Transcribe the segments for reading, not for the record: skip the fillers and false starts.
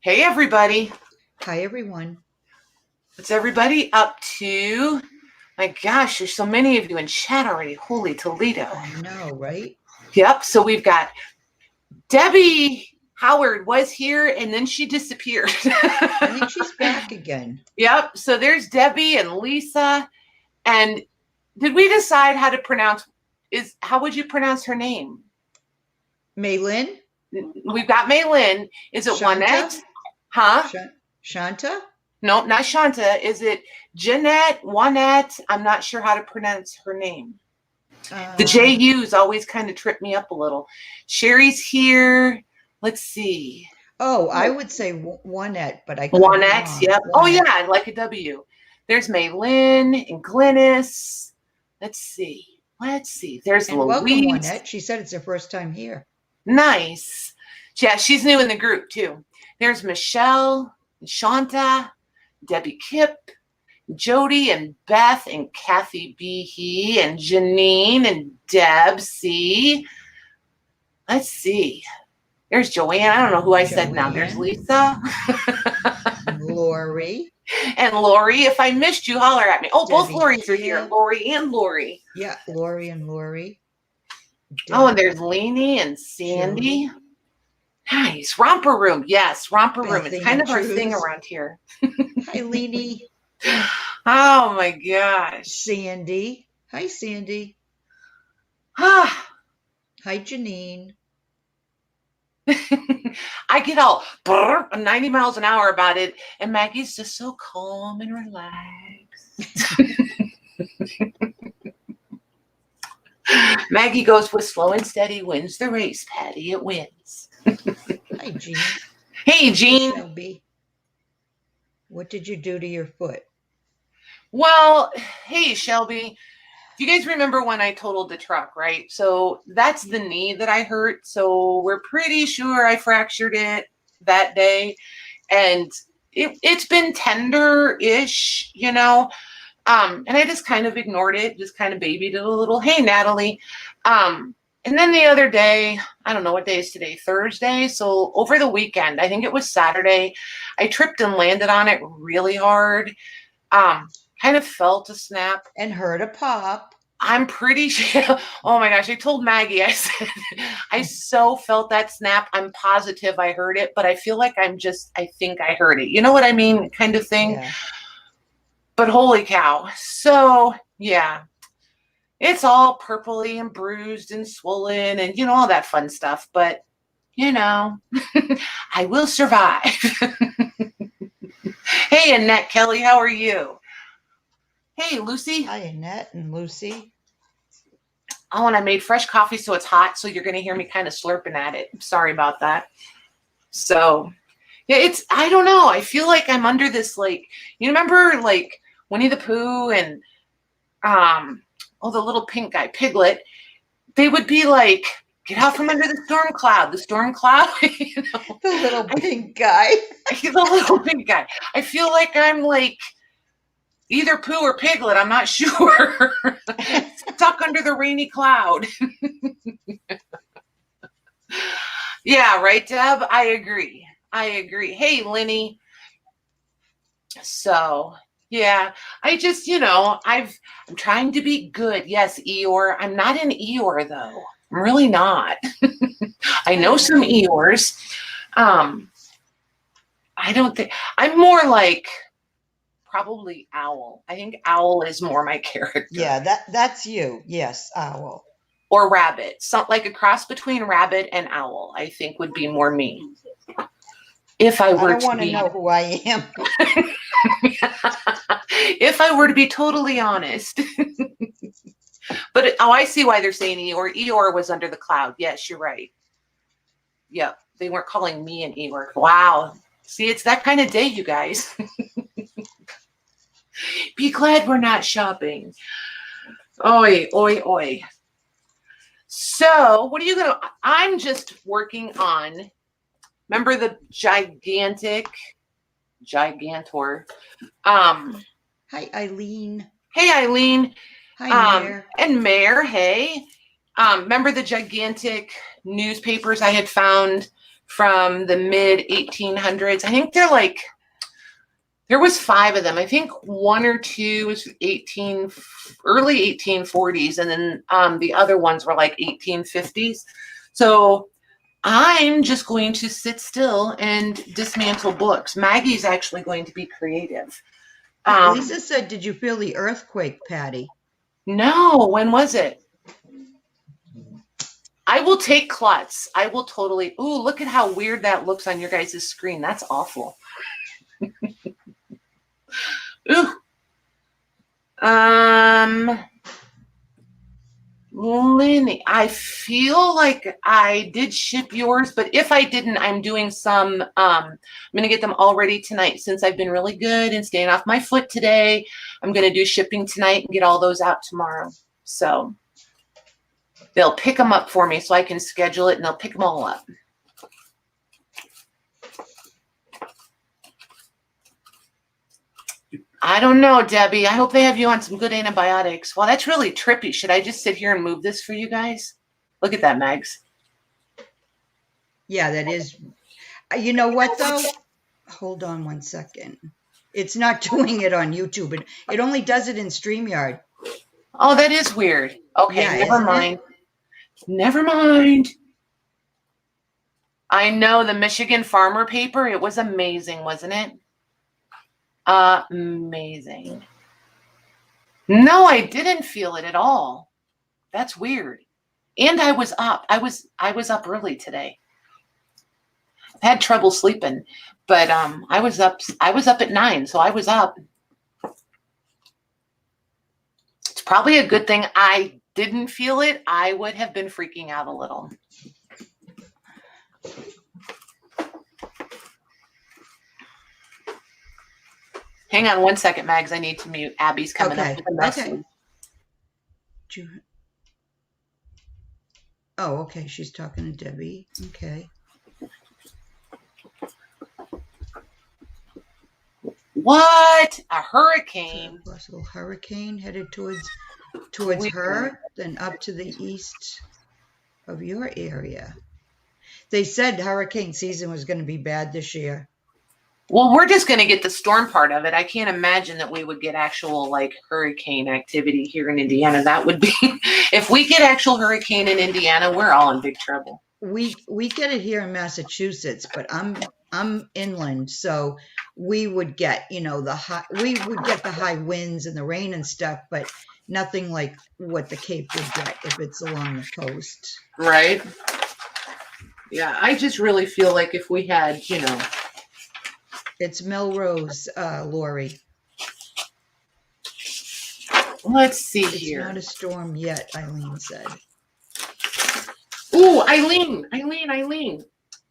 Hey, everybody. Hi, everyone. What's everybody up to? My gosh, there's so many of you in chat already. Holy Toledo. I know, right? Yep. So we've got Debbie Howard was here and then she disappeared. I think she's back again. Yep. So there's Debbie and Lisa. And did we decide how to pronounce, how would you pronounce her name? Maylin? We've got Maylin. Is it Shanta? Juanette? Huh? Shanta? No, not Shanta. Is it Jeanette, Juanette? I'm not sure how to pronounce her name. The JUs always kind of trip me up a little. Sherry's here. Let's see. Oh, I would say Juanette, but I Juanette, yep. Oh, yeah, like a W. There's Maylin and Glynis. Let's see. There's and Louise. Welcome, Juanette. She said it's her first time here. Nice. Yeah, she's new in the group, too. There's Michelle, Shanta, Debbie Kipp, Jody and Beth and Kathy B. and Janine and Deb C. Let's see. There's Joanne. I don't know who I said now. There's Lisa. Lori. And Lori. If I missed you, holler at me. Oh, both Debbie Loris are here. Lori and Lori. Yeah, Lori and Lori. Oh, and there's Leanie and Sandy. Jody. Nice. Romper Room. Yes, Romper Room. It's kind of our thing around here. Hi, Leanie. Oh, my gosh. Sandy. Hi, Sandy. Hi, Janine. I get all 90 miles an hour about it, and Maggie's just so calm and relaxed. Maggie goes with slow and steady wins the race, Patty. It wins. Hi, Jean. Hey, Jean. Shelby. What did you do to your foot? Well, hey, Shelby. You guys remember when I totaled the truck, right? So that's the knee that I hurt. So we're pretty sure I fractured it that day. And it's been tender-ish, you know. And I just kind of ignored it, just kind of babied it a little. Hey, Natalie. And then the other day, I don't know what day is today, Thursday. So over the weekend, I think it was Saturday, I tripped and landed on it really hard. Kind of felt a snap. And heard a pop. I'm pretty sure. Oh my gosh. I told Maggie, I said, I so felt that snap. I'm positive I heard it, but I feel like I think I heard it. You know what I mean? Kind of thing. Yeah. But holy cow. So yeah, it's all purpley and bruised and swollen and, you know, all that fun stuff. But, you know, I will survive. Hey, Annette Kelly, how are you? Hey, Lucy. Hi, Annette and Lucy. Oh, and I made fresh coffee, so it's hot. So you're going to hear me kind of slurping at it. Sorry about that. So, yeah, I don't know. I feel like I'm under this, like, you remember, like, Winnie the Pooh and, the little pink guy, Piglet. They would be like, get out from under the storm cloud. The storm cloud, you know. The little pink guy. The little pink guy. I feel like I'm, like, either Pooh or Piglet, I'm not sure. Stuck under the rainy cloud. Yeah, right, Deb? I agree. Hey, Lenny. So, yeah, I just, you know, I'm trying to be good. Yes, Eeyore. I'm not an Eeyore, though. I'm really not. I know some Eeyores. I don't think, I'm more like, probably Owl. I think Owl is more my character. Yeah, that's you. Yes, Owl. Or Rabbit. So, like a cross between Rabbit and Owl, I think would be more me. If I were to want to know who I am. If I were to be totally honest. But, I see why they're saying Eeyore. Eeyore was under the cloud. Yes, you're right. Yep. They weren't calling me an Eeyore. Wow. See, it's that kind of day, you guys. Be glad we're not shopping. Oi, oi, oi. So, what are you going to... I'm just working on... Remember the Gigantor? Hi, Eileen. Hey, Eileen. Hi, Mare. And Mare, hey. Remember the gigantic newspapers I had found from the mid 1800s. I think they're like, there was 5 of them. I think 1 or 2 was early 1840s, and then the other ones were like 1850s. So I'm just going to sit still and dismantle books. Maggie's actually going to be creative. Lisa said, did you feel the earthquake, Patty? No, when was it? I will take klutz. I will totally. Ooh, look at how weird that looks on your guys' screen. That's awful. Ooh. Lenny, I feel like I did ship yours, but if I didn't, I'm doing some, I'm going to get them all ready tonight since I've been really good and staying off my foot today. I'm going to do shipping tonight and get all those out tomorrow. So they'll pick them up for me so I can schedule it and they'll pick them all up. I don't know, Debbie. I hope they have you on some good antibiotics. Well, that's really trippy. Should I just sit here and move this for you guys? Look at that, Mags. Yeah, that is. You know what, though? Hold on one second. It's not doing it on YouTube. It only does it in StreamYard. Oh, that is weird. Okay, Yeah, never mind. Never mind. I know the Michigan Farmer paper. It was amazing, wasn't it? Amazing. No, I didn't feel it at all. That's weird. And I was up. I was up early today. I had trouble sleeping, but I was up at 9, so I was up. It's probably a good thing I didn't feel it. I would have been freaking out a little. Hang on one second, Mags. I need to mute. Abby's coming up with a message. Okay. Oh, okay. She's talking to Debbie. Okay. What? A hurricane? A possible hurricane headed towards her, then up to the east of your area. They said hurricane season was going to be bad this year. Well, we're just going to get the storm part of it. I can't imagine that we would get actual like hurricane activity here in Indiana. That would be, if we get actual hurricane in Indiana, we're all in big trouble. We get it here in Massachusetts, but I'm inland, so we would get, we would get the high winds and the rain and stuff, but nothing like what the Cape would get if it's along the coast. Right. Yeah, I just really feel like if we had, It's Melrose, Lori. Let's see here. It's not a storm yet, Eileen said. Ooh, Eileen.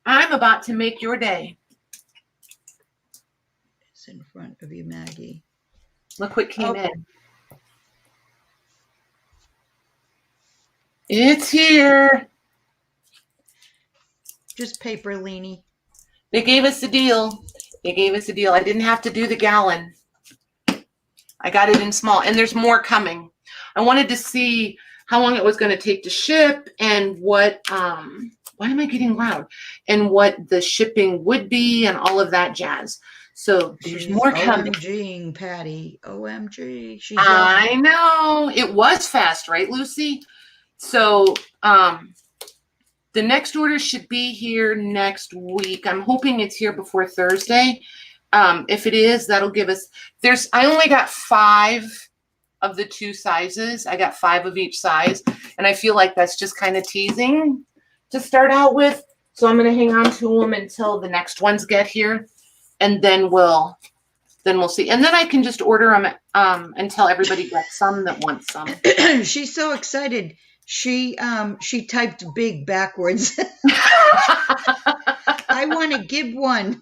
I'm about to make your day. It's in front of you, Maggie. Look what came in. It's here. Just paper, Leanie. They gave us a deal. I didn't have to do the gallon. I got it in small, and there's more coming. I wanted to see how long it was going to take to ship and what, why am I getting loud? And what the shipping would be and all of that jazz. So there's more coming. OMG, Patty. OMG. I know. It was fast, right, Lucy? So, the next order should be here next week. I'm hoping it's here before Thursday. If it is, that'll give us, I only got 5 of the 2 sizes. I got 5 of each size. And I feel like that's just kind of teasing to start out with. So I'm going to hang on to them until the next ones get here. And then we'll see. And then I can just order them until everybody gets some that wants some. She's so excited. She typed big backwards. I want to give one.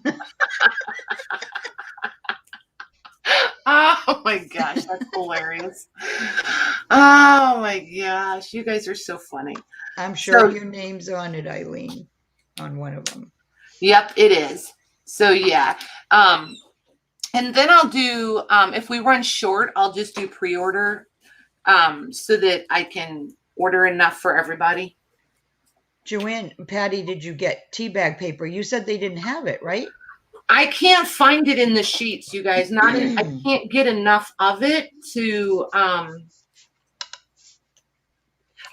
Oh my gosh, that's hilarious. Oh my gosh, you guys are so funny. I'm sure your name's on it, Eileen, on one of them. Yep, it is. So yeah. And then I'll do, if we run short, I'll just do pre-order so that I can order enough for everybody. Joanne, Patty, did you get tea bag paper? You said they didn't have it, right? I can't find it in the sheets, you guys. I can't get enough of it to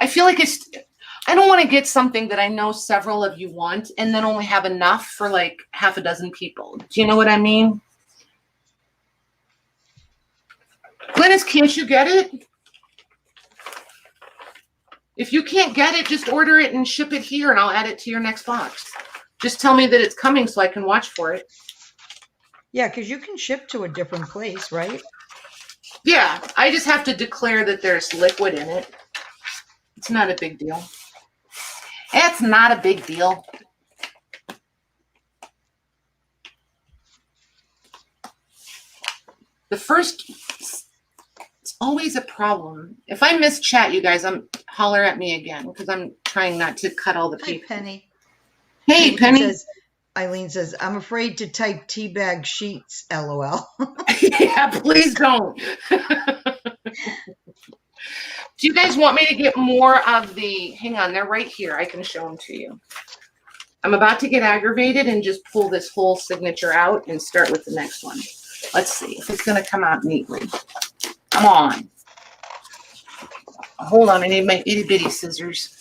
I feel like I don't want to get something that I know several of you want and then only have enough for like half a dozen people. Do you know what I mean? Glennis, can't you get it? If you can't get it, just order it and ship it here and I'll add it to your next box. Just tell me that it's coming so I can watch for it. Yeah, because you can ship to a different place, right? Yeah, I just have to declare that there's liquid in it. It's not a big deal. It's not a big deal. The first, it's always a problem. If I miss chat, you guys, holler at me again because I'm trying not to cut all the people. Hi, Penny. Hey, Penny. Eileen says, I'm afraid to type teabag sheets, LOL. Yeah, please don't. Do you guys want me to get more of the, hang on, they're right here. I can show them to you. I'm about to get aggravated and just pull this whole signature out and start with the next one. Let's see if it's going to come out neatly. Come on. Hold on, I need my itty bitty scissors.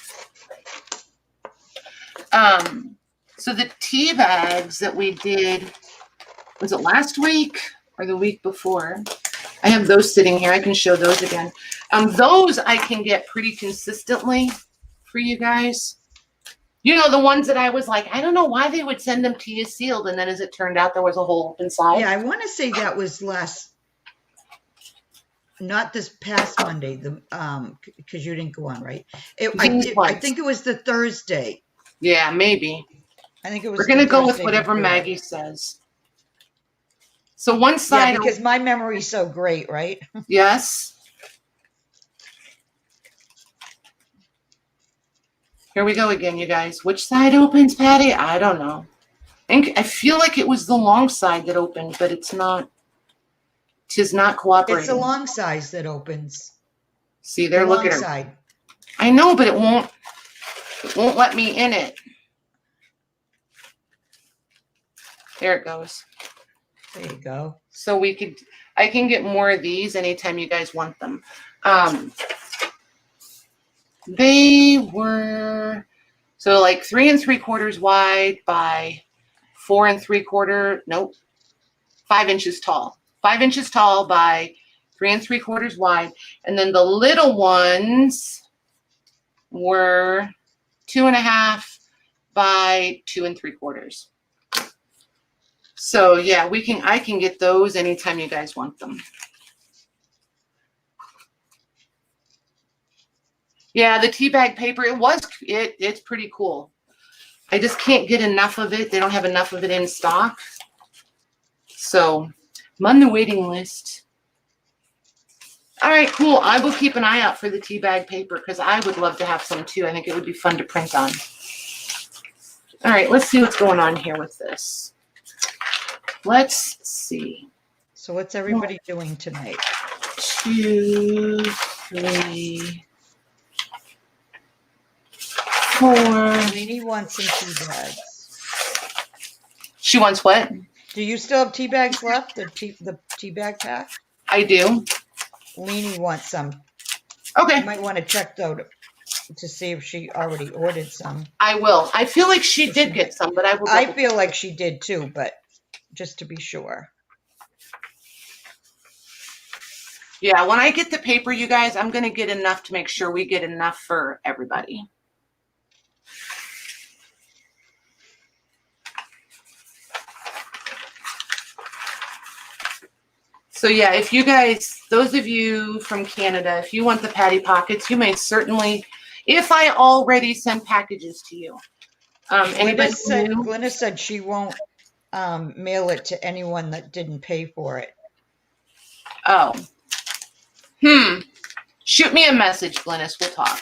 So the tea bags that we did, was it last week or the week before? I have those sitting here. I can show those again. Those I can get pretty consistently for you guys. You know, the ones that I was like, I don't know why they would send them to you sealed. And then as it turned out, there was a hole inside. Yeah, I want to say that was not this past Monday, because you didn't go on, right? I think it was the Thursday. Yeah, maybe. I think it was. We're going to go with whatever Maggie says. So one side. Yeah, because my memory's so great, right? Yes. Here we go again, you guys. Which side opens, Patty? I don't know. I feel like it was the long side that opened, but it's not. Tis not cooperating. It's the long size that opens. See, they're looking at side. I know, but it won't let me in it. There it goes. There you go. So I can get more of these anytime you guys want them. They were, so like 3 3/4 wide by 4 3/4, nope, 5 inches tall. 5 inches tall by 3 3/4 wide. And then the little ones were 2.5 by 2 3/4. So yeah, I can get those anytime you guys want them. Yeah, the tea bag paper, it's pretty cool. I just can't get enough of it. They don't have enough of it in stock. So I'm on the waiting list. All right, cool. I will keep an eye out for the tea bag paper because I would love to have some too. I think it would be fun to print on. All right, let's see what's going on here with this. Let's see. So what's everybody doing tonight? 2, 3, 4. Lainey wants some tea bags. She wants what? Do you still have tea bags left? The tea bag pack? I do. Lainey wants some. Okay. You might want to check though to see if she already ordered some. I will. I feel like she did get some, but I will. I feel like she did too, but just to be sure. Yeah, when I get the paper, you guys, I'm going to get enough to make sure we get enough for everybody. So yeah, if you guys, those of you from Canada, if you want the Patty Pockets, you may certainly, if I already send packages to you. Glennis said she won't mail it to anyone that didn't pay for it. Oh. Shoot me a message, Glennis. We'll talk.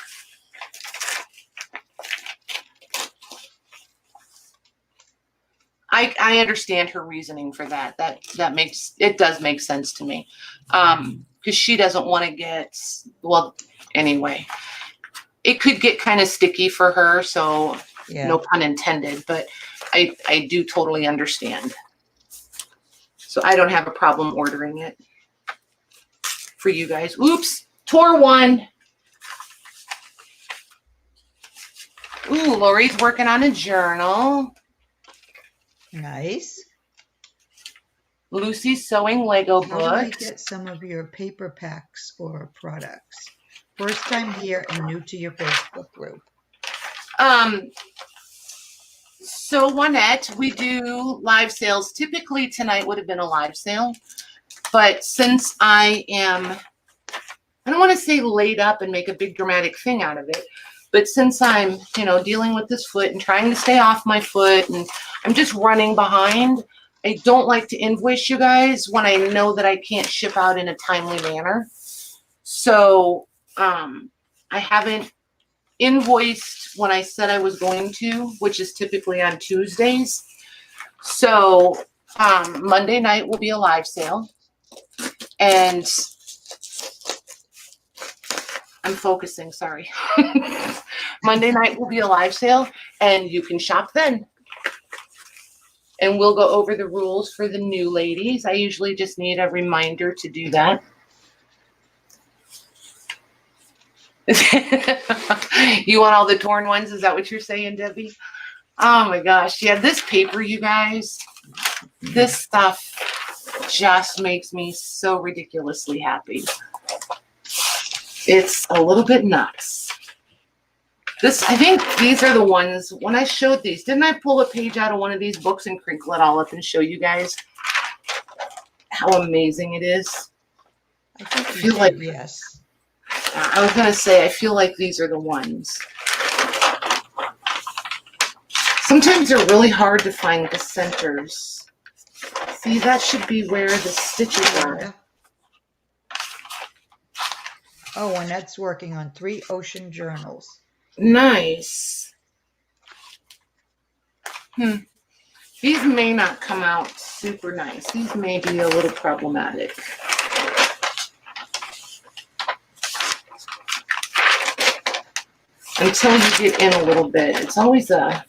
I understand her reasoning for that. That does make sense to me. Because she doesn't want to get, well, anyway. it could get kind of sticky for her. So Yeah. no pun intended, but I do totally understand. So I don't have a problem ordering it for you guys. Oops, tore one. Ooh, Lori's working on a journal. Nice. Lucy's sewing Lego How do I books. get some of your paper packs or products? First time here and new to your Facebook group. So Juanette, we do live sales. Typically tonight would have been a live sale, but since I don't want to say laid up and make a big dramatic thing out of it, but since I'm, dealing with this foot and trying to stay off my foot and I'm just running behind, I don't like to invoice you guys when I know that I can't ship out in a timely manner. So I haven't invoiced when I said I was going to, which is typically on Tuesdays. So Monday night will be a live sale. And I'm focusing, sorry. Monday night will be a live sale and you can shop then. And we'll go over the rules for the new ladies. I usually just need a reminder to do that. You want all the torn ones? Is that what you're saying, Debbie? Oh my gosh. Yeah, this paper, you guys, this stuff just makes me so ridiculously happy. It's a little bit nuts. I think these are the ones, when I showed these, didn't I pull a page out of one of these books and crinkle it all up and show you guys how amazing it is? I think I feel like, yes. I was going to say, I feel like these are the ones. Sometimes they're really hard to find the centers. See, that should be where the stitches are. Oh, and that's working on 3 ocean journals. Nice. These may not come out super nice. These may be a little problematic. Until you get in a little bit. It's always a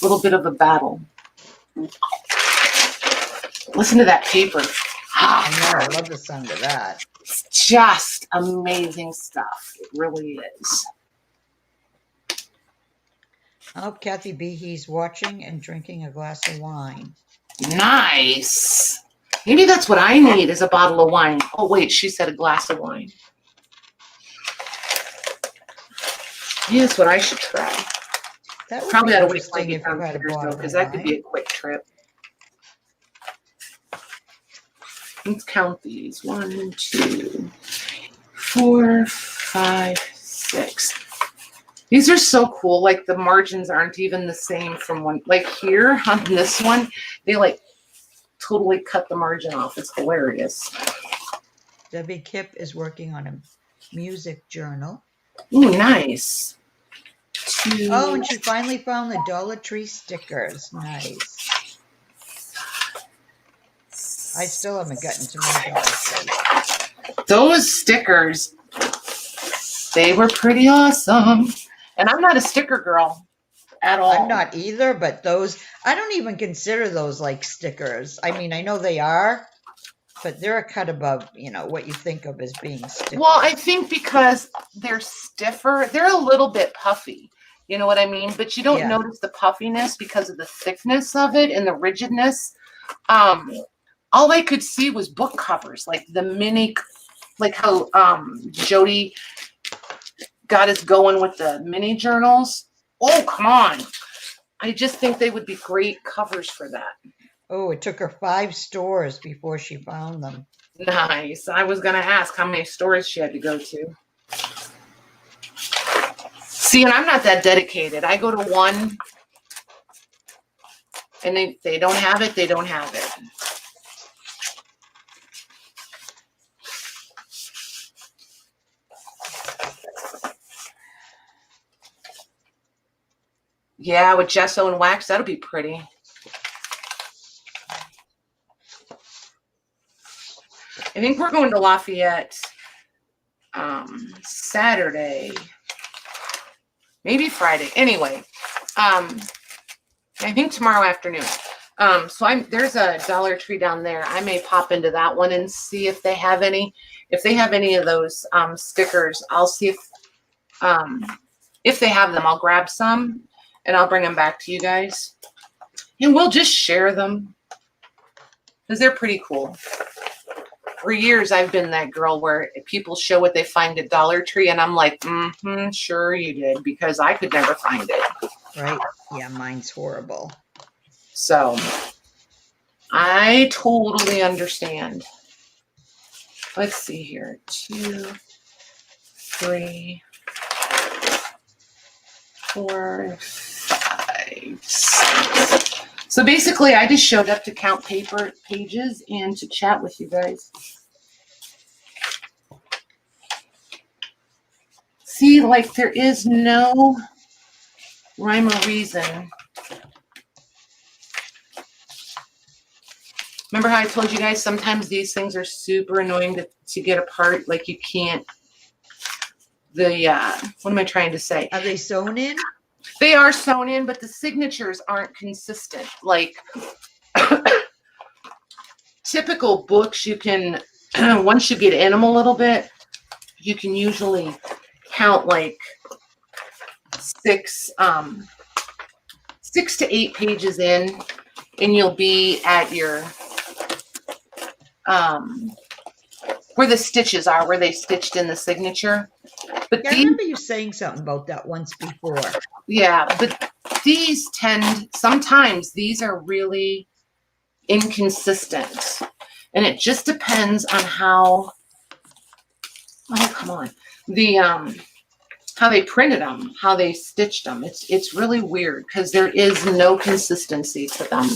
little bit of a battle. Listen to that paper. I know, I love the sound of that. It's just amazing stuff. It really is. Oh, Kathy B. He's watching and drinking a glass of wine. Nice. Maybe that's what I need is a bottle of wine. Oh, wait, she said a glass of wine. Maybe that's what I should try. That would Probably be ought to wait till I interesting get if you had a downstairs, though, bottle because of that could be wine. a quick trip. Let's count these. 1, 2, 4, 5, 6. These are so cool. Like the margins aren't even the same from one. Like here on this one, they like totally cut the margin off. It's hilarious. Debbie Kipp is working on a music journal. Ooh, nice. 2. Oh, and she finally found the Dollar Tree stickers. Nice. I still haven't gotten to my Dollar Tree. Those stickers, they were pretty awesome. And I'm not a sticker girl at all. I'm not either, but those, I don't even consider those like stickers. I mean, I know they are, but they're a cut above, what you think of as being stickers. Well, I think because they're stiffer, they're a little bit puffy. You know what I mean? But you don't notice the puffiness because of the thickness of it and the rigidness. All I could see was book covers, like the mini, like how Jody got us going with the mini journals. Oh, come on. I just think they would be great covers for that. Oh, it took her 5 stores before she found them. Nice. I was going to ask how many stores she had to go to. See, and I'm not that dedicated. I go to one, and they don't have it, they don't have it. Yeah, with gesso and wax, that'll be pretty. I think we're going to Lafayette Saturday. maybe Friday. Anyway, I think tomorrow afternoon. So there's a Dollar Tree down there. I may pop into that one and see if they have any. If they have any of those stickers, I'll see if they have them. I'll grab some and I'll bring them back to you guys, and we'll just share them because they're pretty cool. For years, I've been that girl where people show what they find at Dollar Tree, and I'm like, sure you did, because I could never find it. Right? Yeah, mine's horrible. So I totally understand. Let's see here. 2, 3, 4, 5, 6. So basically, I just showed up to count paper pages and to chat with you guys. See, like there is no rhyme or reason. Remember how I told you guys sometimes these things are super annoying to get apart? Like you can't, what am I trying to say? Are they sewn in? They are sewn in, but the signatures aren't consistent. Like typical books, you can, once you get in them a little bit, you can usually count like 6 to 8 pages in, and you'll be at your, where the stitches are, where they stitched in the signature. But Yeah, I remember you saying something about that once before. Yeah, but these sometimes these are really inconsistent. And it just depends on how, oh, come on, how they printed them, how they stitched them. It's really weird because there is no consistency to them.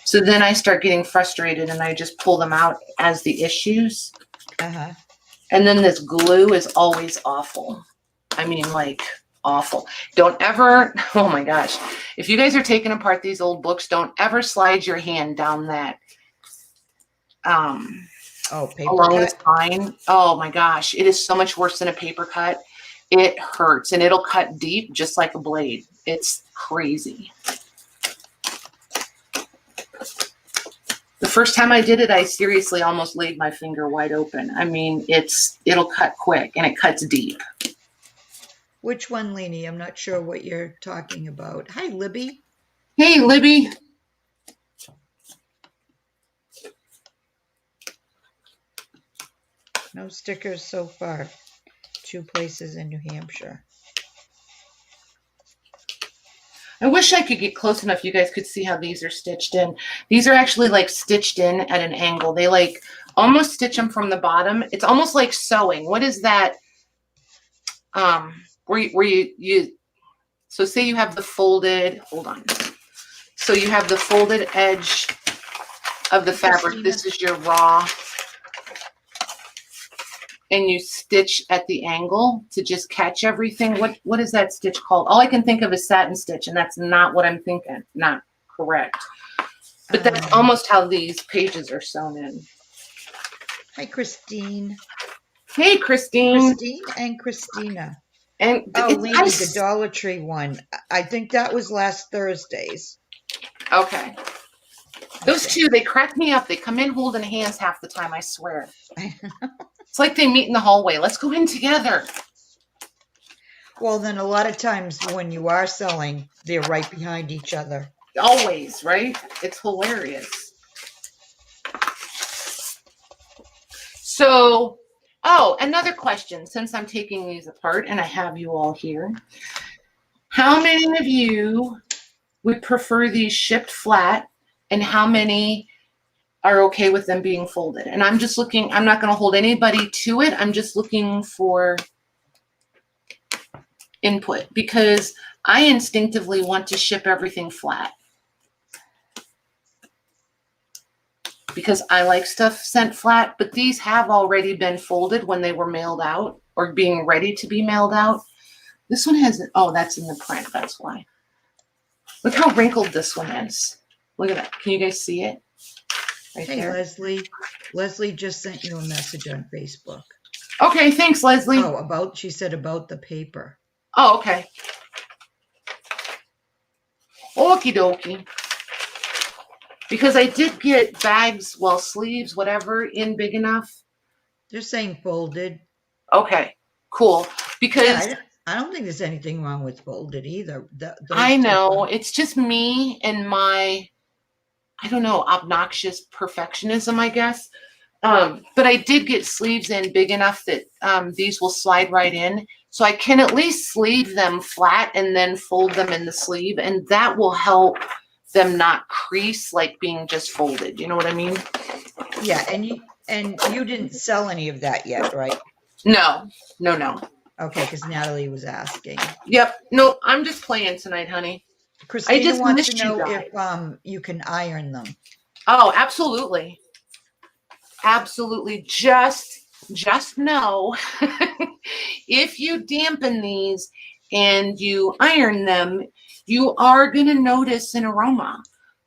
So then I start getting frustrated and I just pull them out as the issues. Uh-huh. And then this glue is always awful. I mean, like awful. Don't ever, oh my gosh. If you guys are taking apart these old books, don't ever slide your hand down that Paper along cut? the spine. Oh my gosh. It is so much worse than a paper cut. It hurts and it'll cut deep just like a blade. It's crazy. The first time I did it, I seriously almost laid my finger wide open. I mean, it'll cut quick and it cuts deep. Which one, Leanie? I'm not sure what you're talking about. Hi, Libby. Hey, Libby. No stickers so far. 2 places in New Hampshire. I wish I could get close enough you guys could see how these are stitched in. These are actually like stitched in at an angle. They like almost stitch them from the bottom. It's almost like sewing. What is that? Where you so say you have the folded, hold on. So you have the folded edge of the fabric. This is your raw. And you stitch at the angle to just catch everything. What is that stitch called? All I can think of is satin stitch, and that's not what I'm thinking. Not correct. But that's almost how these pages are sewn in. Hi, Christine. Hey, Christine. Christine and Christina. And Leanie, the Dollar Tree one. I think that was last Thursday's. Okay. Those two, they crack me up. They come in holding hands half the time, I swear. It's like they meet in the hallway. Let's go in together. Well, then a lot of times when you are selling, they're right behind each other. Always, right? It's hilarious. So, another question, since I'm taking these apart and I have you all here. How many of you would prefer these shipped flat, and how many are okay with them being folded? And I'm just looking, I'm not going to hold anybody to it. I'm just looking for input because I instinctively want to ship everything flat. Because I like stuff sent flat, but these have already been folded when they were mailed out or being ready to be mailed out. This one has, that's in the print. That's why. Look how wrinkled this one is. Look at that. Can you guys see it? Right Hey, there. Leslie. Leslie just sent you a message on Facebook. Okay, thanks, Leslie. Oh, she said about the paper. Oh, okay. Okie dokie. Because I did get bags, well, sleeves, whatever, in big enough. They're saying folded. Okay, cool. Because Yeah, I don't think there's anything wrong with folded either. I know it's just me and my, I don't know, obnoxious perfectionism, I guess. But I did get sleeves in big enough that these will slide right in. So I can at least sleeve them flat and then fold them in the sleeve. And that will help them not crease like being just folded. You know what I mean? Yeah, and you didn't sell any of that yet, right? No. Okay, because Natalie was asking. Yep. No, I'm just playing tonight, honey. Christina I just wants to missed you know guys. if you can iron them. Oh, absolutely. Absolutely. Just know if you dampen these and you iron them, you are going to notice an aroma.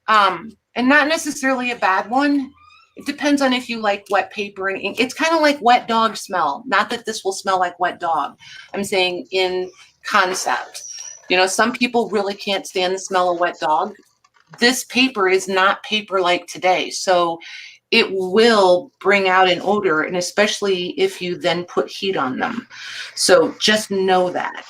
And not necessarily a bad one. It depends on if you like wet paper and ink. It's kind of like wet dog smell. Not that this will smell like wet dog. I'm saying in concept. You know, some people really can't stand the smell of wet dog. This paper is not paper like today. So it will bring out an odor, and especially if you then put heat on them. So just know that.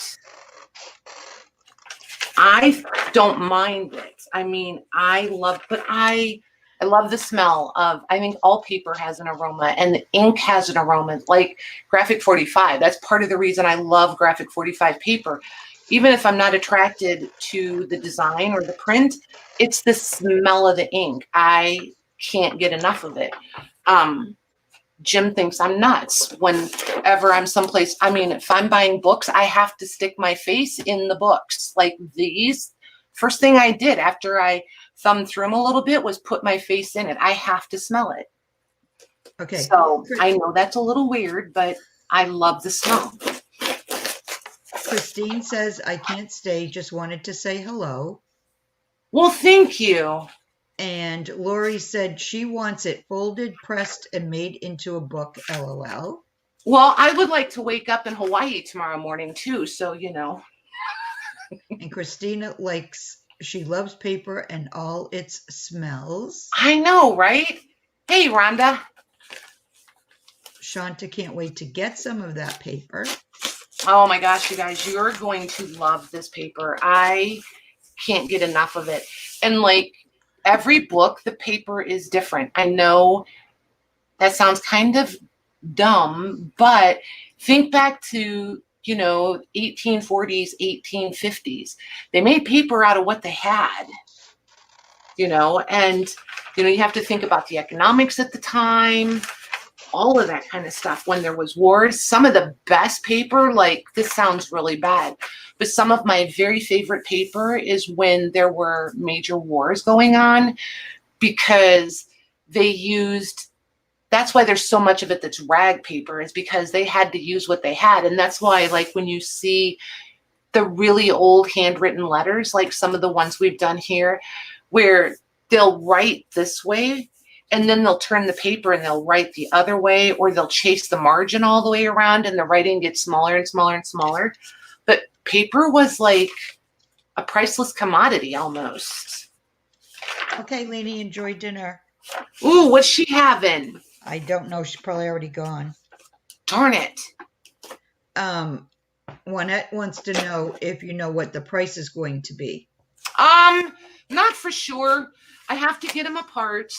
I don't mind it. I mean, I love the smell of, I think all paper has an aroma and the ink has an aroma, like Graphic 45. That's part of the reason I love Graphic 45 paper. Even if I'm not attracted to the design or the print, it's the smell of the ink. I can't get enough of it. Jim thinks I'm nuts whenever I'm someplace. I mean, if I'm buying books, I have to stick my face in the books. Like these, first thing I did after I thumbed through them a little bit was put my face in it. I have to smell it. Okay. So I know that's a little weird, but I love the smell. Christine says, I can't stay, just wanted to say hello. Well, thank you. And Lori said she wants it folded, pressed, and made into a book, LOL. Well, I would like to wake up in Hawaii tomorrow morning too, so you know. And Christina she loves paper and all its smells. I know, right? Hey, Rhonda. Shanta can't wait to get some of that paper. Oh my gosh, you guys, you're going to love this paper. I can't get enough of it. And like every book, the paper is different. I know that sounds kind of dumb, but think back to, 1840s, 1850s. They made paper out of what they had, and, you have to think about the economics at the time, all of that kind of stuff. When there was wars, some of the best paper, like this sounds really bad, but some of my very favorite paper is when there were major wars going on, because that's why there's so much of it that's rag paper, is because they had to use what they had. And that's why, like, when you see the really old handwritten letters, like some of the ones we've done here, where they'll write this way, and then they'll turn the paper and they'll write the other way, or they'll chase the margin all the way around and the writing gets smaller and smaller and smaller. But paper was like a priceless commodity almost. Okay, Lainey, enjoy dinner. Ooh, what's she having? I don't know. She's probably already gone. Darn it. Juanette wants to know if you know what the price is going to be. Not for sure. I have to get them apart.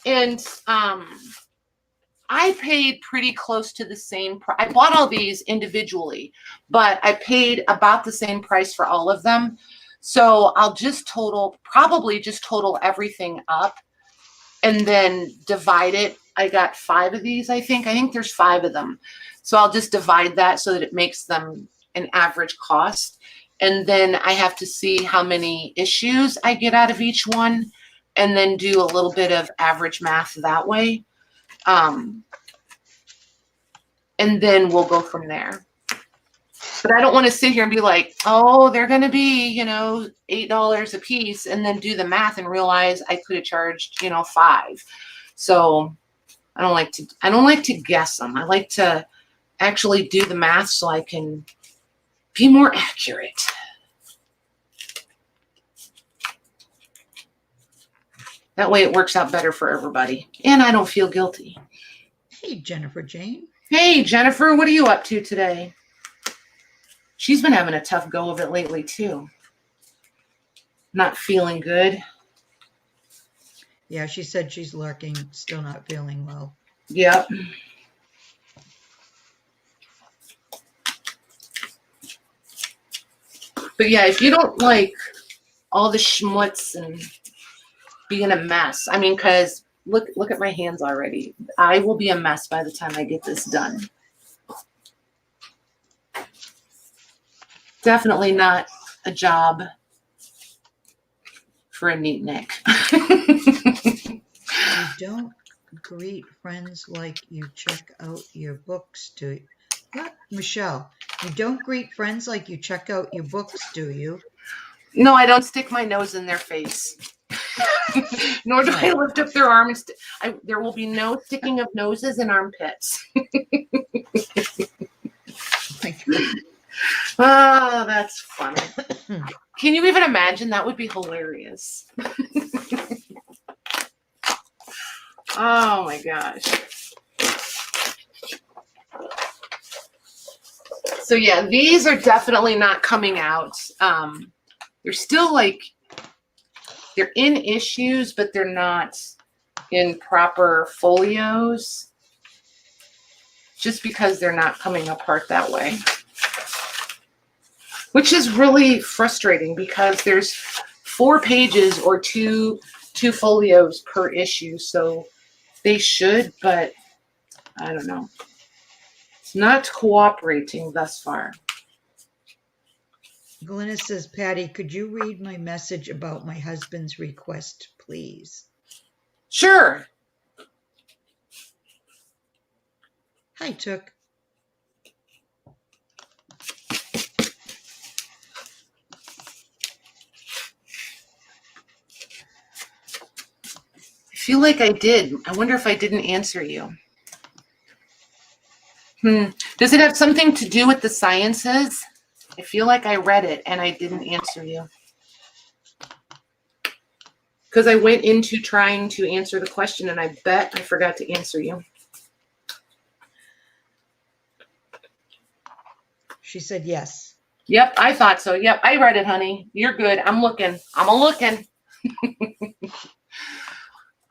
And I paid pretty close to the same price. I bought all these individually, but I paid about the same price for all of them. So I'll probably just total everything up and then divide it. I got 5 of these, I think. I think there's 5 of them. So I'll just divide that so that it makes them an average cost. And then I have to see how many issues I get out of each one, and then do a little bit of average math that way. And then we'll go from there. But I don't want to sit here and be like, oh, they're going to be, $8 a piece, and then do the math and realize I could have charged, $5. So I don't like to guess them. I like to actually do the math so I can be more accurate. That way it works out better for everybody. And I don't feel guilty. Hey, Jennifer Jane. Hey, Jennifer, what are you up to today? She's been having a tough go of it lately, too. Not feeling good. Yeah, she said she's lurking, still not feeling well. Yep. But yeah, if you don't like all the schmutz and being a mess, I mean, because look at my hands already. I will be a mess by the time I get this done. Definitely not a job for a neat Nick. You don't greet friends like you check out your books, do you? What? Michelle, you don't greet friends like you check out your books, do you? No, I don't stick my nose in their face. Nor do I lift up their arms. There will be no sticking of noses and armpits. Oh, that's funny. Can you even imagine? That would be hilarious. Oh my gosh. So yeah, these are definitely not coming out. They're still like, they're in issues, but they're not in proper folios just because they're not coming apart that way. Which is really frustrating because there's 4 pages or two folios per issue. So they should, but I don't know. It's not cooperating thus far. Glennis says, Patty, could you read my message about my husband's request, please? Sure. Hi, Took. I feel like I did. I wonder if I didn't answer you. Does it have something to do with the sciences? I feel like I read it and I didn't answer you. Because I went into trying to answer the question and I bet I forgot to answer you. She said yes. Yep, I thought so. Yep, I read it, honey. You're good. I'm looking. I'm a-looking.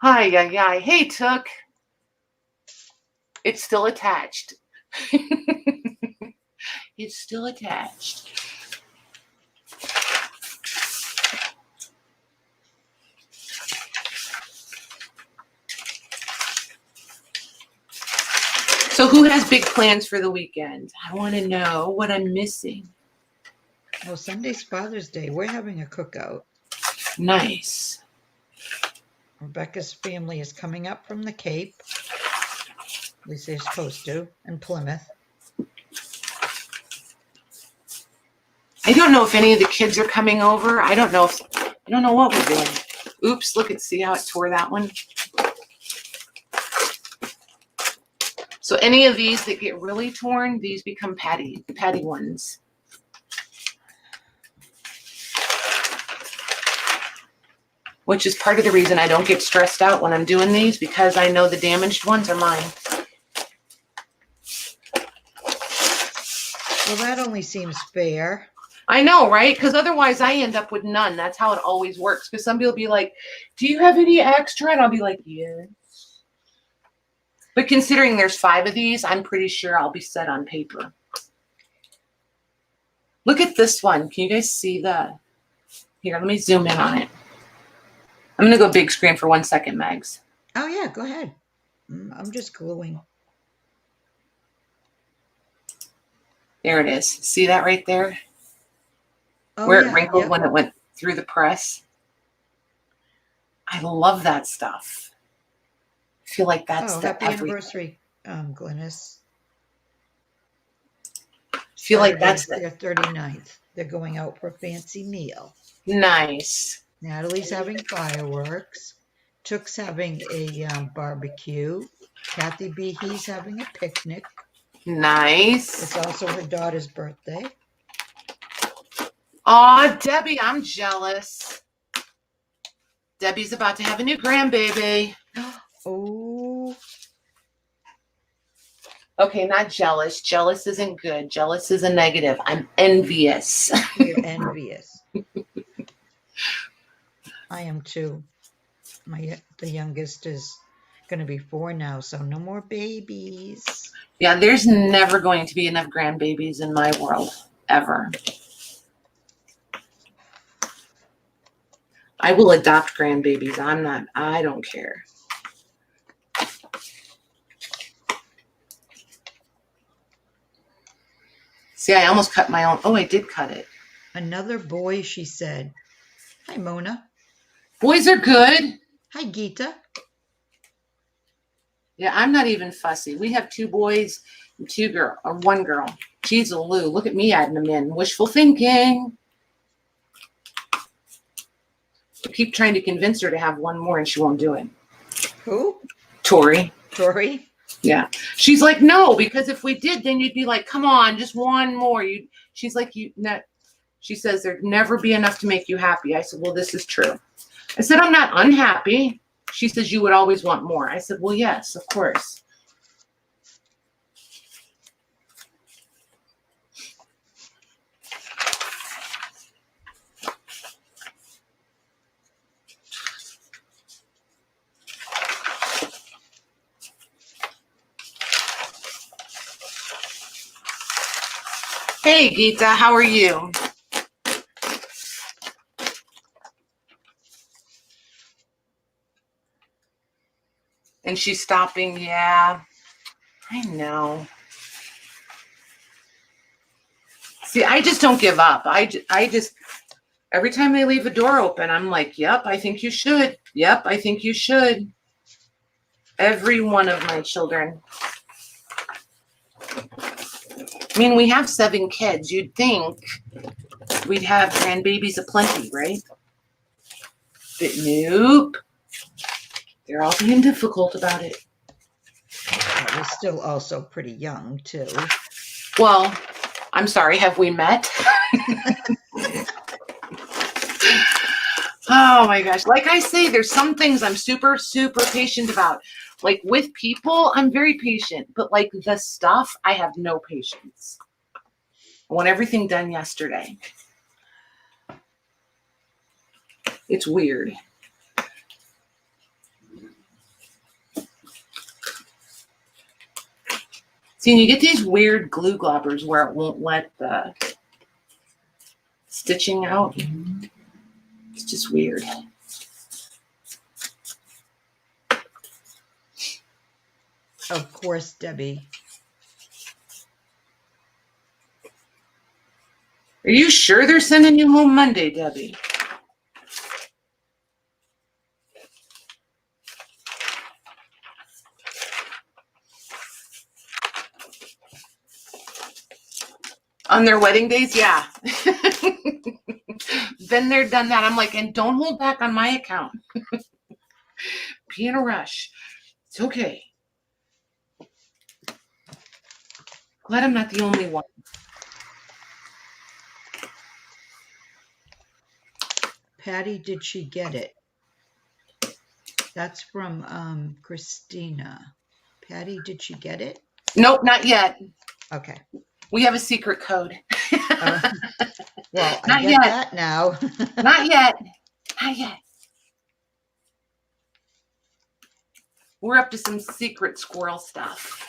Hi. Hey, Took. It's still attached. It's still attached. So who has big plans for the weekend? I want to know what I'm missing. Well, Sunday's Father's Day. We're having a cookout. Nice. Rebecca's family is coming up from the Cape. At least they're supposed to, in Plymouth. I don't know if any of the kids are coming over. I don't know what we're doing. Oops, see how it tore that one. So any of these that get really torn, these become patty ones. Which is part of the reason I don't get stressed out when I'm doing these, because I know the damaged ones are mine. Well, that only seems fair. I know, right? Because otherwise I end up with none. That's how it always works. Because some people will be like, do you have any extra? And I'll be like, yes. But considering there's 5 of these, I'm pretty sure I'll be set on paper. Look at this one. Can you guys see the... Here, let me zoom in on it. I'm going to go big screen for 1 second, Mags. Oh, yeah, go ahead. I'm just gluing. There it is. See that right there? Oh, Where yeah, it wrinkled yep. when it went through the press. I love that stuff. I feel like that's the happy everything. anniversary, Glennis. I feel like that's their 39th. They're going out for a fancy meal. Nice. Natalie's having fireworks. Took's having a barbecue. Kathy B. He's having a picnic. Nice. It's also her daughter's birthday. Aw, Debbie, I'm jealous. Debbie's about to have a new grandbaby. Oh. Okay, not jealous. Jealous isn't good. Jealous is a negative. I'm envious. You're envious. I am too. The youngest is going to be 4 now, so no more babies. Yeah, there's never going to be enough grandbabies in my world, ever. I will adopt grandbabies. I don't care. See, I almost cut my own. Oh, I did cut it. Another boy, she said. Hi, Mona. Boys are good. Hi, Geeta. Yeah, I'm not even fussy. We have 2 boys and 1 girl. Jeez, Lou, look at me adding them in. Wishful thinking. I keep trying to convince her to have 1 more, and she won't do it. Who? Tori. Tori? Yeah. She's like, no, because if we did, then you'd be like, come on, just 1 more. She's like, she says there'd never be enough to make you happy. I said, well, this is true. I said, I'm not unhappy. She says, you would always want more. I said, well, yes, of course. Hey, Geeta, how are you? And she's stopping. Yeah, I know. See, I just don't give up. I just, every time they leave a door open, I'm like, yep, I think you should. Yep, I think you should. Every one of my children. I mean, we have 7 kids. You'd think we'd have grandbabies aplenty, right? But nope. They're all being difficult about it. We're still also pretty young, too. Well, I'm sorry, have we met? Oh my gosh. Like I say, there's some things I'm super, super patient about. Like with people, I'm very patient. But like the stuff, I have no patience. I want everything done yesterday. It's weird. See, and you get these weird glue globbers where it won't let the stitching out. It's just weird. Of course, Debbie. Are you sure they're sending you home Monday, Debbie? On their wedding days, yeah. Been there, done that. I'm like, and don't hold back on my account. Be in a rush. It's okay. Glad I'm not the only one. Patty, did she get it? That's from Christina. Patty, did she get it? Nope, not yet. Okay. We have a secret code. Well, not I get yet. that now. Not yet. Not yet. We're up to some secret squirrel stuff.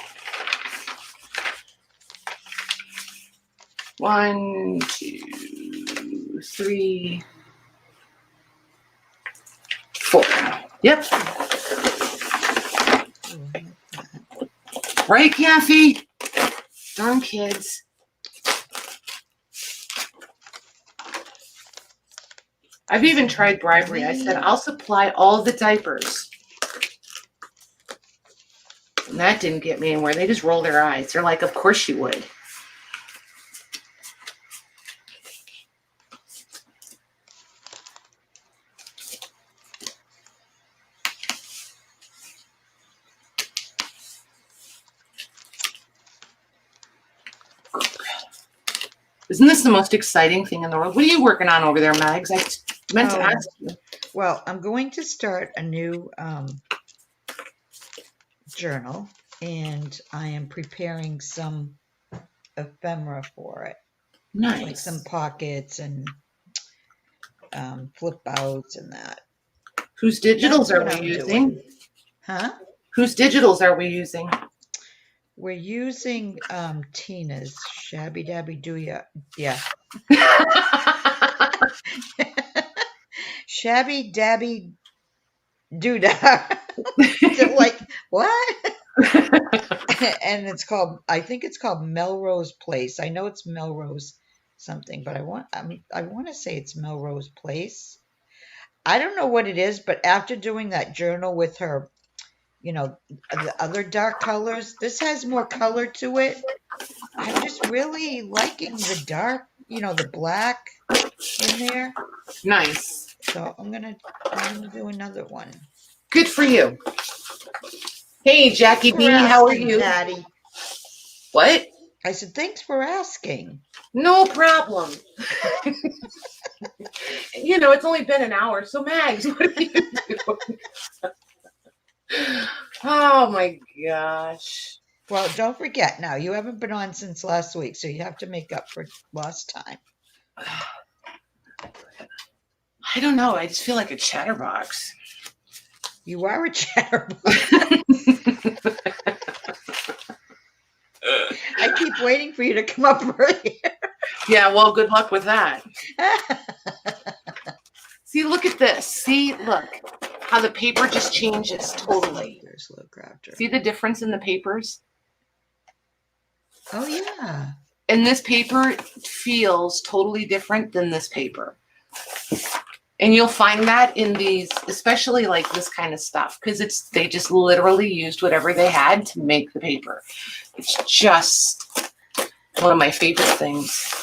1, 2, 3, 4. Yep. Right, Kathy? Darn kids. I've even tried bribery. I said, I'll supply all the diapers. And that didn't get me anywhere. They just roll their eyes. They're like, of course you would. Isn't this the most exciting thing in the world? What are you working on over there, Mags? I meant to ask you. Well, I'm going to start a new journal, and I am preparing some ephemera for it. Nice. Like some pockets and flip outs and that. Whose digitals That's are what we I'm using? doing. Huh? Whose digitals are we using? We're using Tina's Shabby Dabby Dooya. Yeah. Shabby Dabby Doodah. Like, what? And it's called, I think it's called Melrose Place. I know it's Melrose something, but I want to say it's Melrose Place. I don't know what it is, but after doing that journal with her, you know, the other dark colors, this has more color to it. I'm just really liking the dark, you know, the black in there. Nice. So I'm gonna do another one. Good for you. Hey, Jackie B, how are you? Patty. What? I said, thanks for asking. No problem. You know, it's only been an hour. So, Mags, what are you doing? Oh, my gosh. Well, don't forget now, you haven't been on since last week, so you have to make up for lost time. I don't know. I just feel like a chatterbox. You are a chatterbox. I keep waiting for you to come up earlier. Yeah, well, good luck with that. See, look at this. See, look how the paper just changes totally. See the difference in the papers? Oh, yeah. And this paper feels totally different than this paper. And you'll find that in these, especially like this kind of stuff, because they just literally used whatever they had to make the paper. It's just one of my favorite things.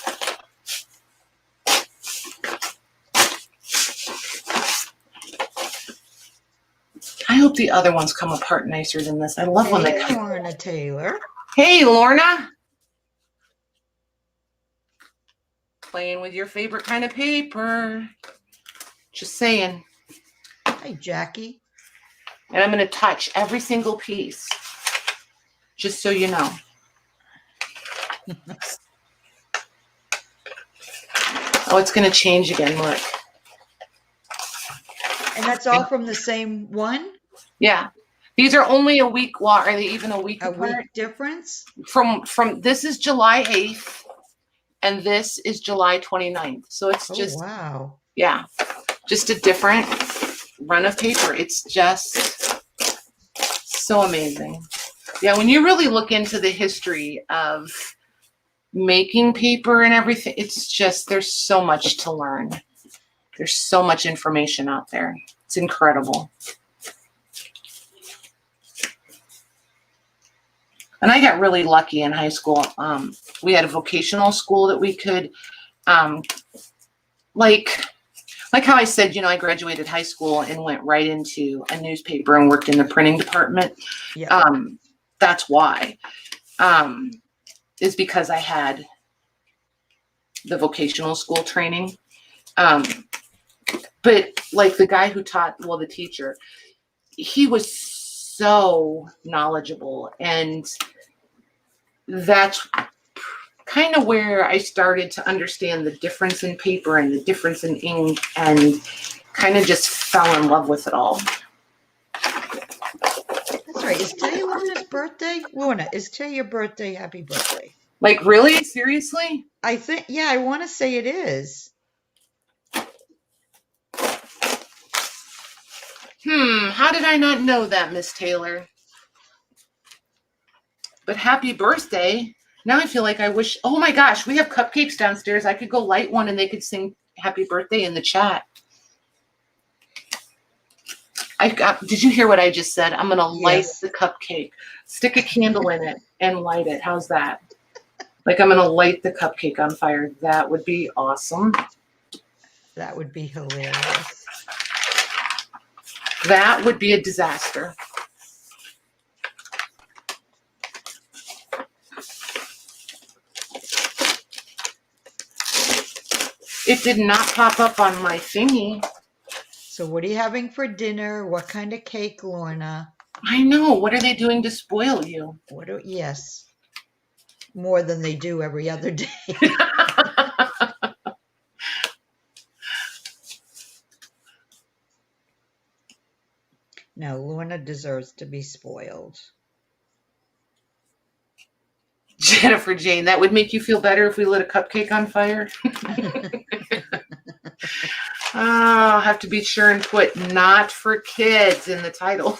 I hope the other ones come apart nicer than this. I love when they come. Lorna Taylor. Hey, Lorna. Playing with your favorite kind of paper. Just saying. Hi, Jackie. And I'm going to touch every single piece, just so you know. Oh, it's going to change again. Look. And that's all from the same one? Yeah. These are only a week. Well, are they even a week apart? A week difference? From this is July 8th, and this is July 29th. So it's just, wow. Yeah, just a different run of paper. It's just so amazing. Yeah, when you really look into the history of making paper and everything, it's just, there's so much to learn. There's so much information out there. It's incredible. And I got really lucky in high school. We had a vocational school that we could, like how I said, you know, I graduated high school and went right into a newspaper and worked in the printing department. Yeah. That's why, is because I had the vocational school training. But like the guy who taught, well, the teacher, he was so knowledgeable, and that's kind of where I started to understand the difference in paper and the difference in ink, and kind of just fell in love with it all. That's right. Is today Lorna's birthday? Lorna, is today your birthday? Happy birthday. Like, really? Seriously? I think, yeah, I want to say it is. How did I not know that, Miss Taylor? But happy birthday. Now I feel like I wish, oh my gosh, we have cupcakes downstairs. I could go light one and they could sing happy birthday in the chat. Did you hear what I just said? I'm going to light the cupcake, stick a candle in it and light it. How's that? Like, I'm going to light the cupcake on fire. That would be awesome. That would be hilarious. That would be a disaster. It did not pop up on my thingy. So what are you having for dinner? What kind of cake, Lorna? I know. What are they doing to spoil you? Yes. More than they do every other day. Now, Lorna deserves to be spoiled. Jennifer Jane, that would make you feel better if we lit a cupcake on fire? I'll have to be sure and put "not for kids" in the title.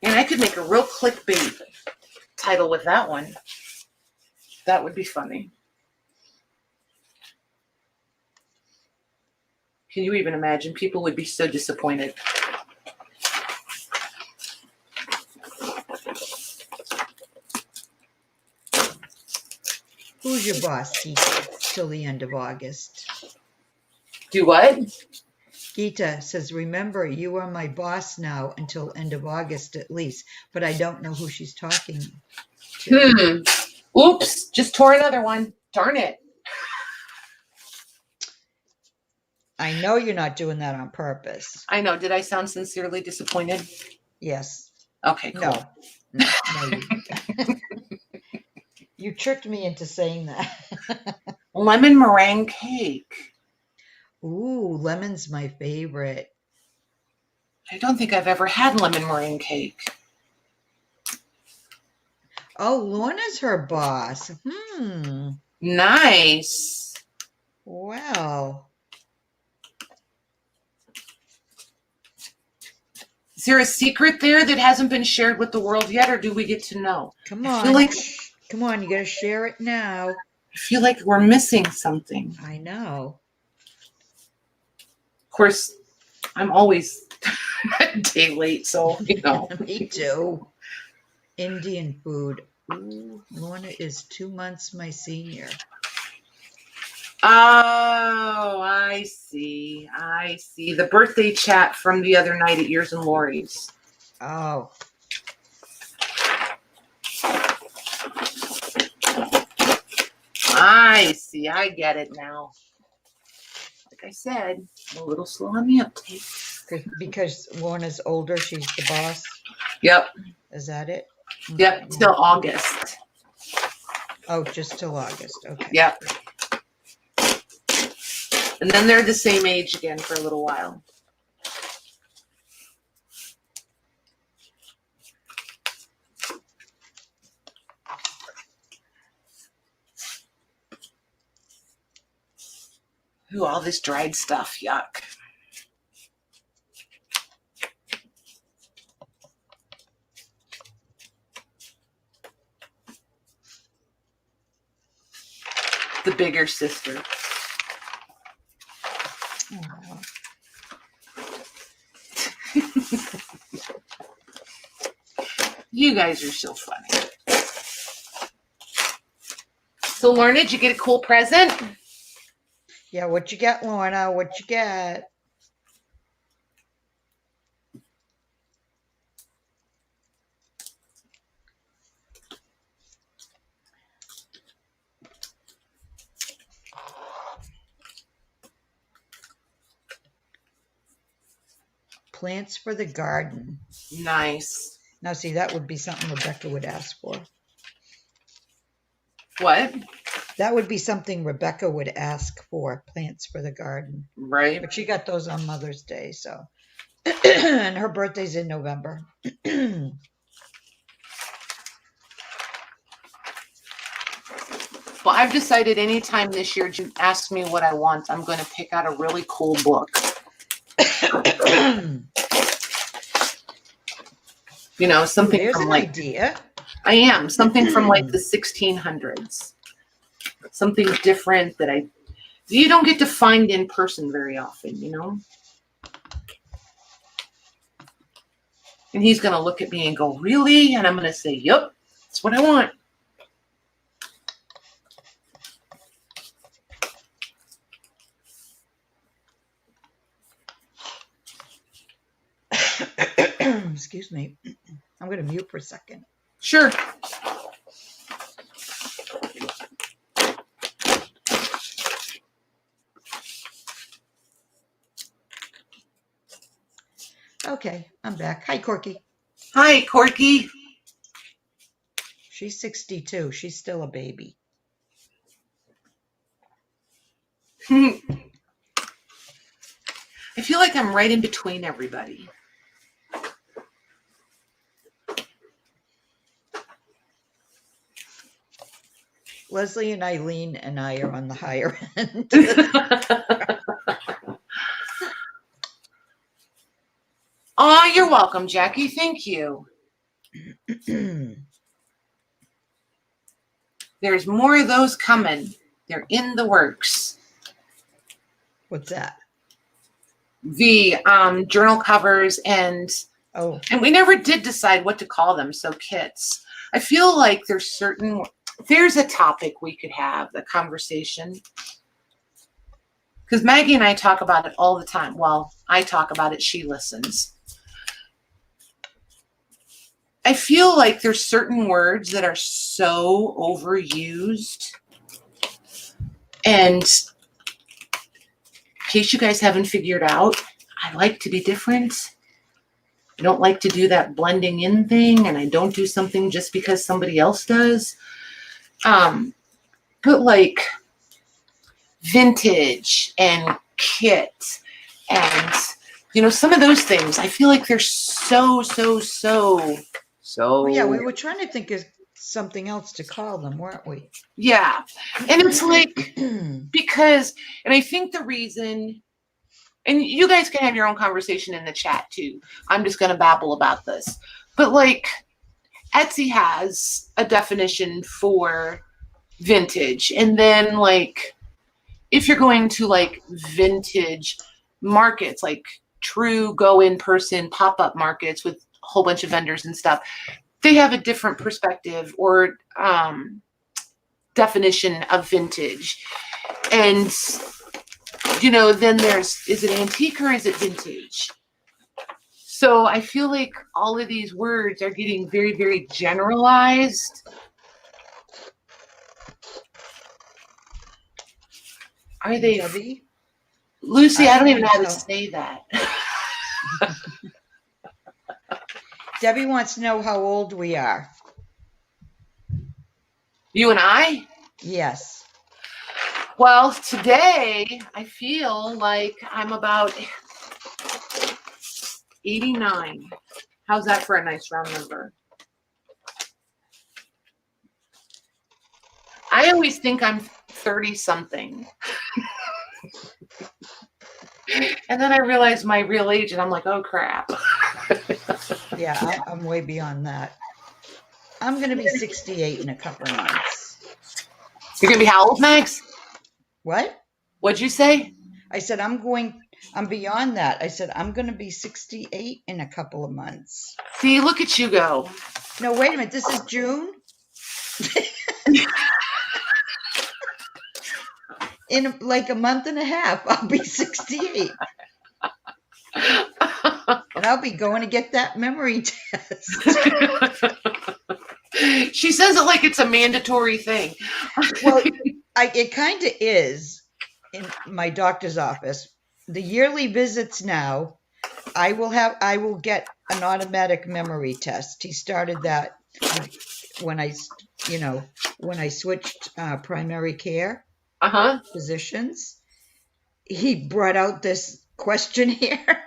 And I could make a real clickbait title with that one. That would be funny. Can you even imagine? People would be so disappointed. Who's your boss, Gita, till the end of August? Do what? Gita says, remember, you are my boss now until end of August at least, but I don't know who she's talking to. Oops, just tore another one. Darn it. I know you're not doing that on purpose. I know. Did I sound sincerely disappointed? Yes. Okay, cool. No, you tricked me into saying that. Lemon meringue cake. Ooh, lemon's my favorite. I don't think I've ever had lemon meringue cake. Oh, Lorna's her boss. Nice. Wow. Is there a secret there that hasn't been shared with the world yet, or do we get to know? Come on. Come on, you got to share it now. I feel like we're missing something. I know. Of course, I'm always a day late, so, you know. Me too. Indian food. Ooh, Lorna is 2 months my senior. Oh, I see. The birthday chat from the other night at yours and Lori's. Oh. I see. I get it now. Like I said, I'm a little slow on the uptake. Because Lorna's older, she's the boss? Yep. Is that it? Yep, till August. Oh, just till August. Okay. Yep. And then they're the same age again for a little while. Ooh, all this dried stuff. Yuck. The bigger sister. Oh. You guys are so funny. So, Lorna, did you get a cool present? Yeah, what you get, Lorna? What you get? Plants for the garden. Nice. Now, see, that would be something Rebecca would ask for. What? That would be something Rebecca would ask for, plants for the garden. Right. But she got those on Mother's Day, so. And her birthday's in November. Well, I've decided anytime this year you ask me what I want, I'm going to pick out a really cool book. You know, something There's from an like idea. I am something from like the 1600s. Something different that you don't get to find in person very often, you know. And he's going to look at me and go, "Really?" And I'm going to say, "Yep, that's what I want." Excuse me. I'm going to mute for a second. Sure. Okay, I'm back. Hi, Corky. Hi, Corky. She's 62. She's still a baby. I feel like I'm right in between everybody. Leslie and Eileen and I are on the higher end. Oh, you're welcome, Jackie. Thank you. There's more of those coming. They're in the works. What's that? The journal covers and we never did decide what to call them. So kits. I feel like there's a topic we could have, a conversation. Because Maggie and I talk about it all the time. Well, I talk about it. She listens. I feel like there's certain words that are so overused. And in case you guys haven't figured out, I like to be different. I don't like to do that blending in thing, and I don't do something just because somebody else does. But like vintage and kit and, some of those things, I feel like they're so. Well, yeah, we were trying to think of something else to call them, weren't we? Yeah. And it's like, because, and I think the reason, and you guys can have your own conversation in the chat too. I'm just going to babble about this. But like, Etsy has a definition for vintage. And then like, if you're going to like vintage markets, like true go in person pop-up markets with a whole bunch of vendors and stuff, they have a different perspective or definition of vintage. And, then is it antique or is it vintage? So I feel like all of these words are getting very, very generalized. Are they? Debbie? Lucy, I don't even know how to say that. Debbie wants to know how old we are. You and I? Yes. Well, today I feel like I'm about 89. How's that for a nice round number? I always think I'm 30-something. And then I realize my real age, and I'm like, oh, crap. Yeah, I'm way beyond that. I'm going to be 68 in a couple of months. You're going to be how old, Max? What? What'd you say? I said, I'm beyond that. I said, I'm going to be 68 in a couple of months. See, look at you go. No, wait a minute. This is June? In like a month and a half, I'll be 68. And I'll be going to get that memory test. She says it like it's a mandatory thing. Well, it kind of is in my doctor's office. The yearly visits now, I will get an automatic memory test. He started that when I switched primary care physicians. He brought out this questionnaire.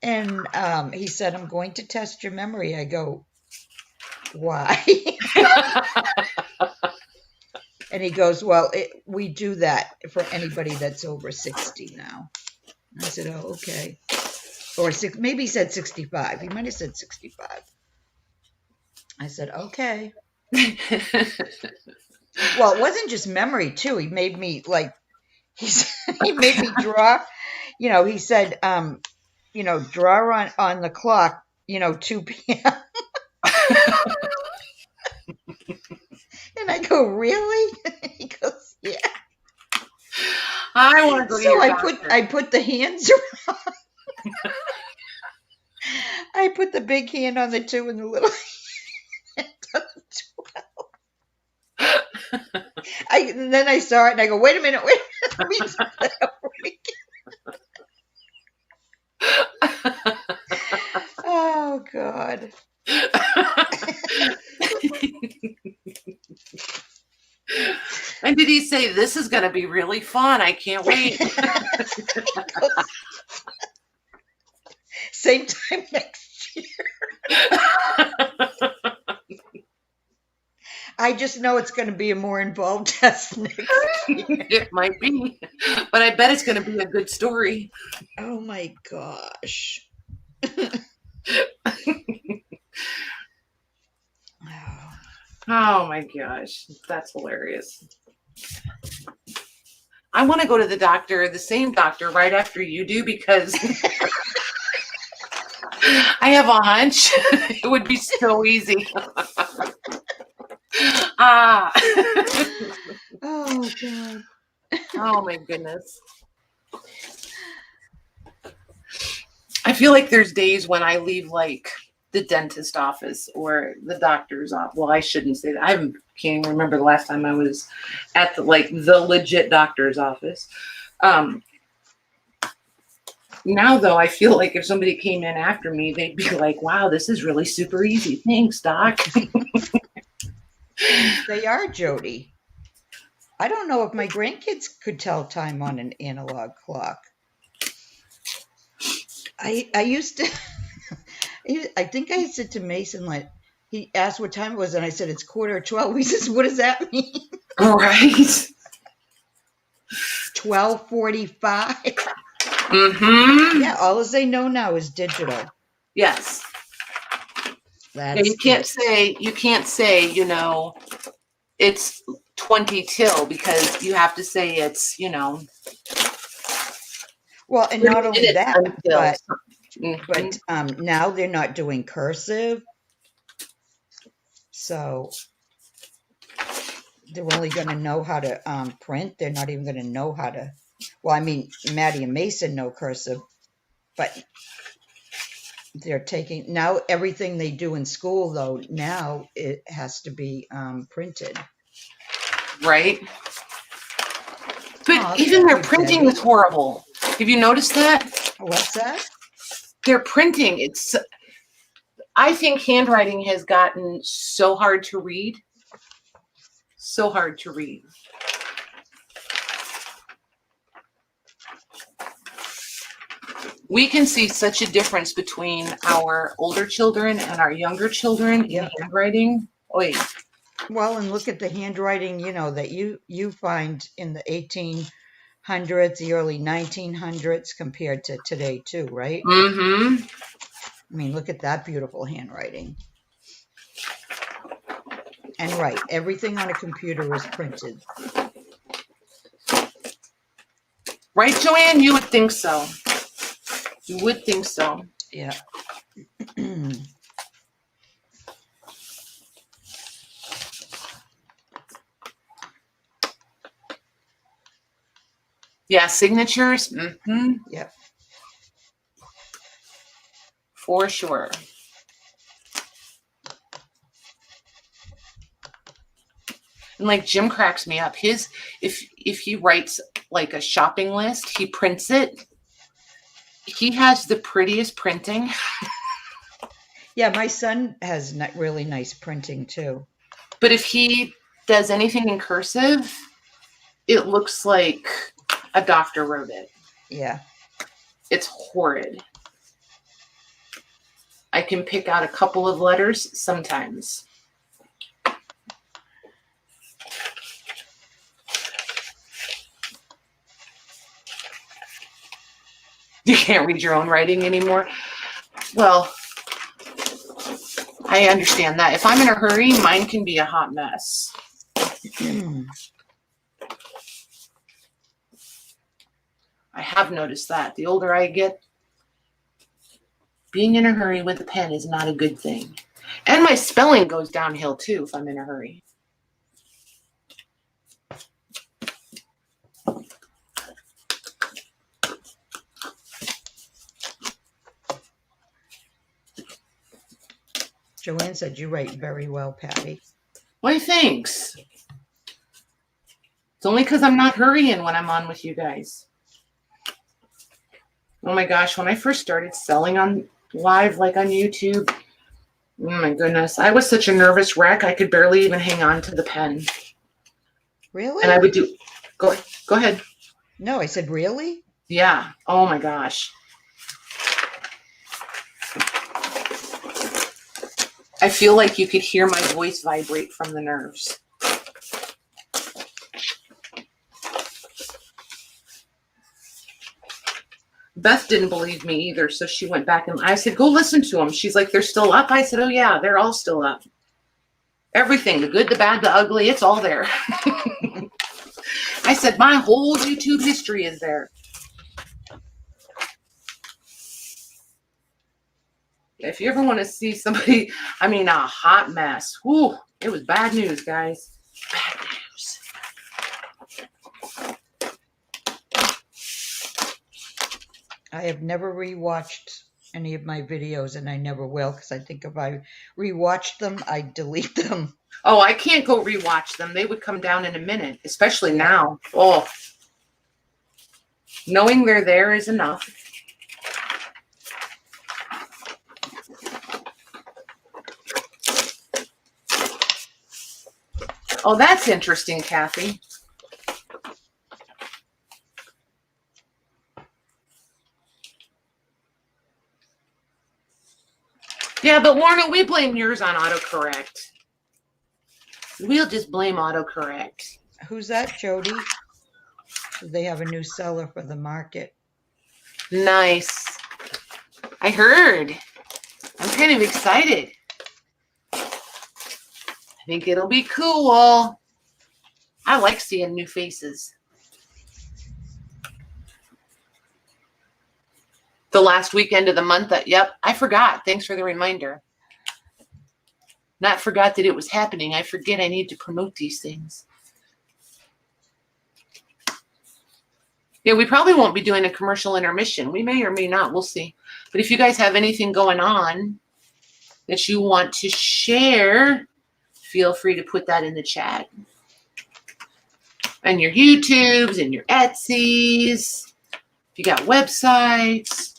And he said, I'm going to test your memory. I go, why? And he goes, well, we do that for anybody that's over 60 now. I said, oh, okay. Or maybe he said 65. He might have said 65. I said, okay. Well, it wasn't just memory, too. He made me, he made me draw. He said, draw on the clock, 2 p.m. And I go, really? He goes, yeah. I want to go to your I put the hands around. I put the big hand on the 2 and the little hand on the 12. And then I saw it and I go, wait a minute. Let me do that over again. Oh, God. And did he say, this is going to be really fun? I can't wait. Same time next year. I just know it's going to be a more involved test next year. It might be, but I bet it's going to be a good story. Oh, my gosh. Oh my gosh, that's hilarious. I want to go to the doctor, the same doctor, right after you do, because I have a hunch it would be so easy. Oh, God. Oh my goodness. I feel like there's days when I leave like the dentist office or the doctor's office. Well, I shouldn't say that. I can't even remember the last time I was at the legit doctor's office. Now though, I feel like if somebody came in after me, they'd be like, wow, this is really super easy. Thanks, doc. They are, Jody. I don't know if my grandkids could tell time on an analog clock. I used to, I think I said to Mason, like, he asked what time it was, and I said, it's 11:45. He says, what does that mean? Right. 12:45. Mm-hmm. Yeah, all as they know now is digital. Yes. That's yeah, you can't say, it's 20 till, because you have to say it's, Well, and not only that, but mm-hmm. Now they're not doing cursive. So they're only going to know how to print. They're not even going to know how to, well, I mean, Maddie and Mason know cursive, but they're taking, now everything they do in school, though, now it has to be printed. Right. But even their printing is horrible. Have you noticed that? What's that? Their printing, I think handwriting has gotten so hard to read. So hard to read. We can see such a difference between our older children and our younger children in handwriting. Oy. Well, and look at the handwriting, that you find in the 1800s, the early 1900s compared to today too, right? Mm-hmm. I mean, look at that beautiful handwriting. And right, everything on a computer is printed. Right, Joanne? You would think so. You would think so. Yeah. Yeah, signatures. Mm-hmm. Yep. For sure. And like Jim cracks me up. If he writes like a shopping list, he prints it. He has the prettiest printing. Yeah, my son has really nice printing too. But if he does anything in cursive, it looks like a doctor wrote it. Yeah. It's horrid. I can pick out a couple of letters sometimes. You can't read your own writing anymore. Well, I understand that. If I'm in a hurry, mine can be a hot mess. I have noticed that. The older I get, being in a hurry with a pen is not a good thing. And my spelling goes downhill too if I'm in a hurry. Joanne said you write very well, Patty. Why, thanks. It's only because I'm not hurrying when I'm on with you guys. Oh my gosh, when I first started selling on live, like on YouTube, oh my goodness, I was such a nervous wreck. I could barely even hang on to the pen. Really? And I would do, go ahead. No, I said, really? Yeah. Oh my gosh. I feel like you could hear my voice vibrate from the nerves. Beth didn't believe me either, so she went back and I said, go listen to them. She's like, they're still up? I said, oh yeah, they're all still up. Everything, the good, the bad, the ugly, it's all there. I said, my whole YouTube history is there. If you ever want to see somebody, I mean, a hot mess. Whew, it was bad news, guys. Bad news. I have never rewatched any of my videos, and I never will, because I think if I rewatched them, I'd delete them. Oh, I can't go rewatch them. They would come down in a minute, especially now. Oh, knowing they're there is enough. Oh, that's interesting, Kathy. Yeah, but Lorna, we blame yours on autocorrect. We'll just blame autocorrect. Who's that, Jody? They have a new seller for the market. Nice. I heard. I'm kind of excited. I think it'll be cool. I like seeing new faces. The last weekend of the month, yep, I forgot. Thanks for the reminder. Not forgot that it was happening. I forget I need to promote these things. Yeah, we probably won't be doing a commercial intermission. We may or may not. We'll see. But if you guys have anything going on that you want to share, feel free to put that in the chat. And your YouTubes and your Etsy's. If you got websites.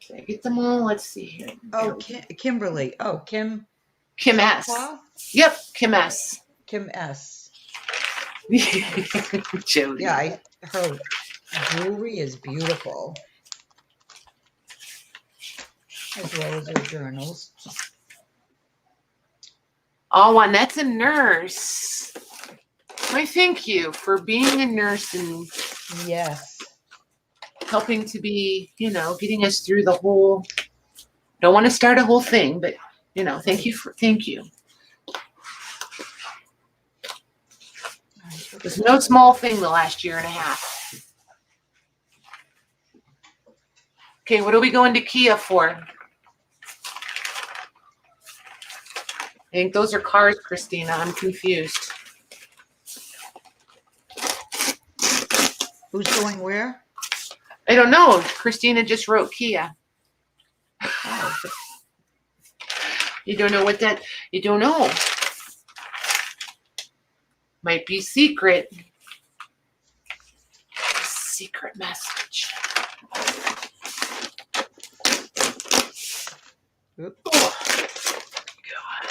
Did I get them all? Let's see here. Oh, Kimberly. Oh, Kim. Kim S. Yep, Kim S. Kim S. Jody. Yeah, her jewelry is beautiful, as well as her journals. Oh, Annette's a nurse. Why, thank you for being a nurse and yes, helping to be, getting us through the whole. Don't want to start a whole thing, but thank you. It was no small thing the last year and a half. Okay, what are we going to Kia for? I think those are cars, Christina. I'm confused. Who's going where? I don't know. Christina just wrote Kia. Oh. You don't know what that, you don't know. Might be secret. Secret message. Oops. Oh, God.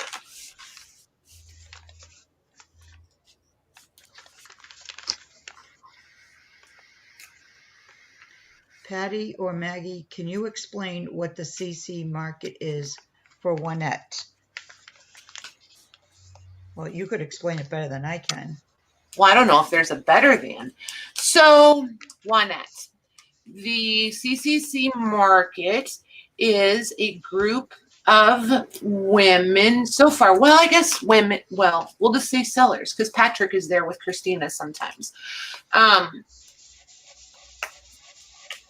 Patty or Maggie, can you explain what the CC market is for Onette? Well, you could explain it better than I can. Well, I don't know if there's a better than. So, Onette. The CCC market is a group of women so far. Well, I guess women, well, we'll just say sellers because Patrick is there with Christina sometimes.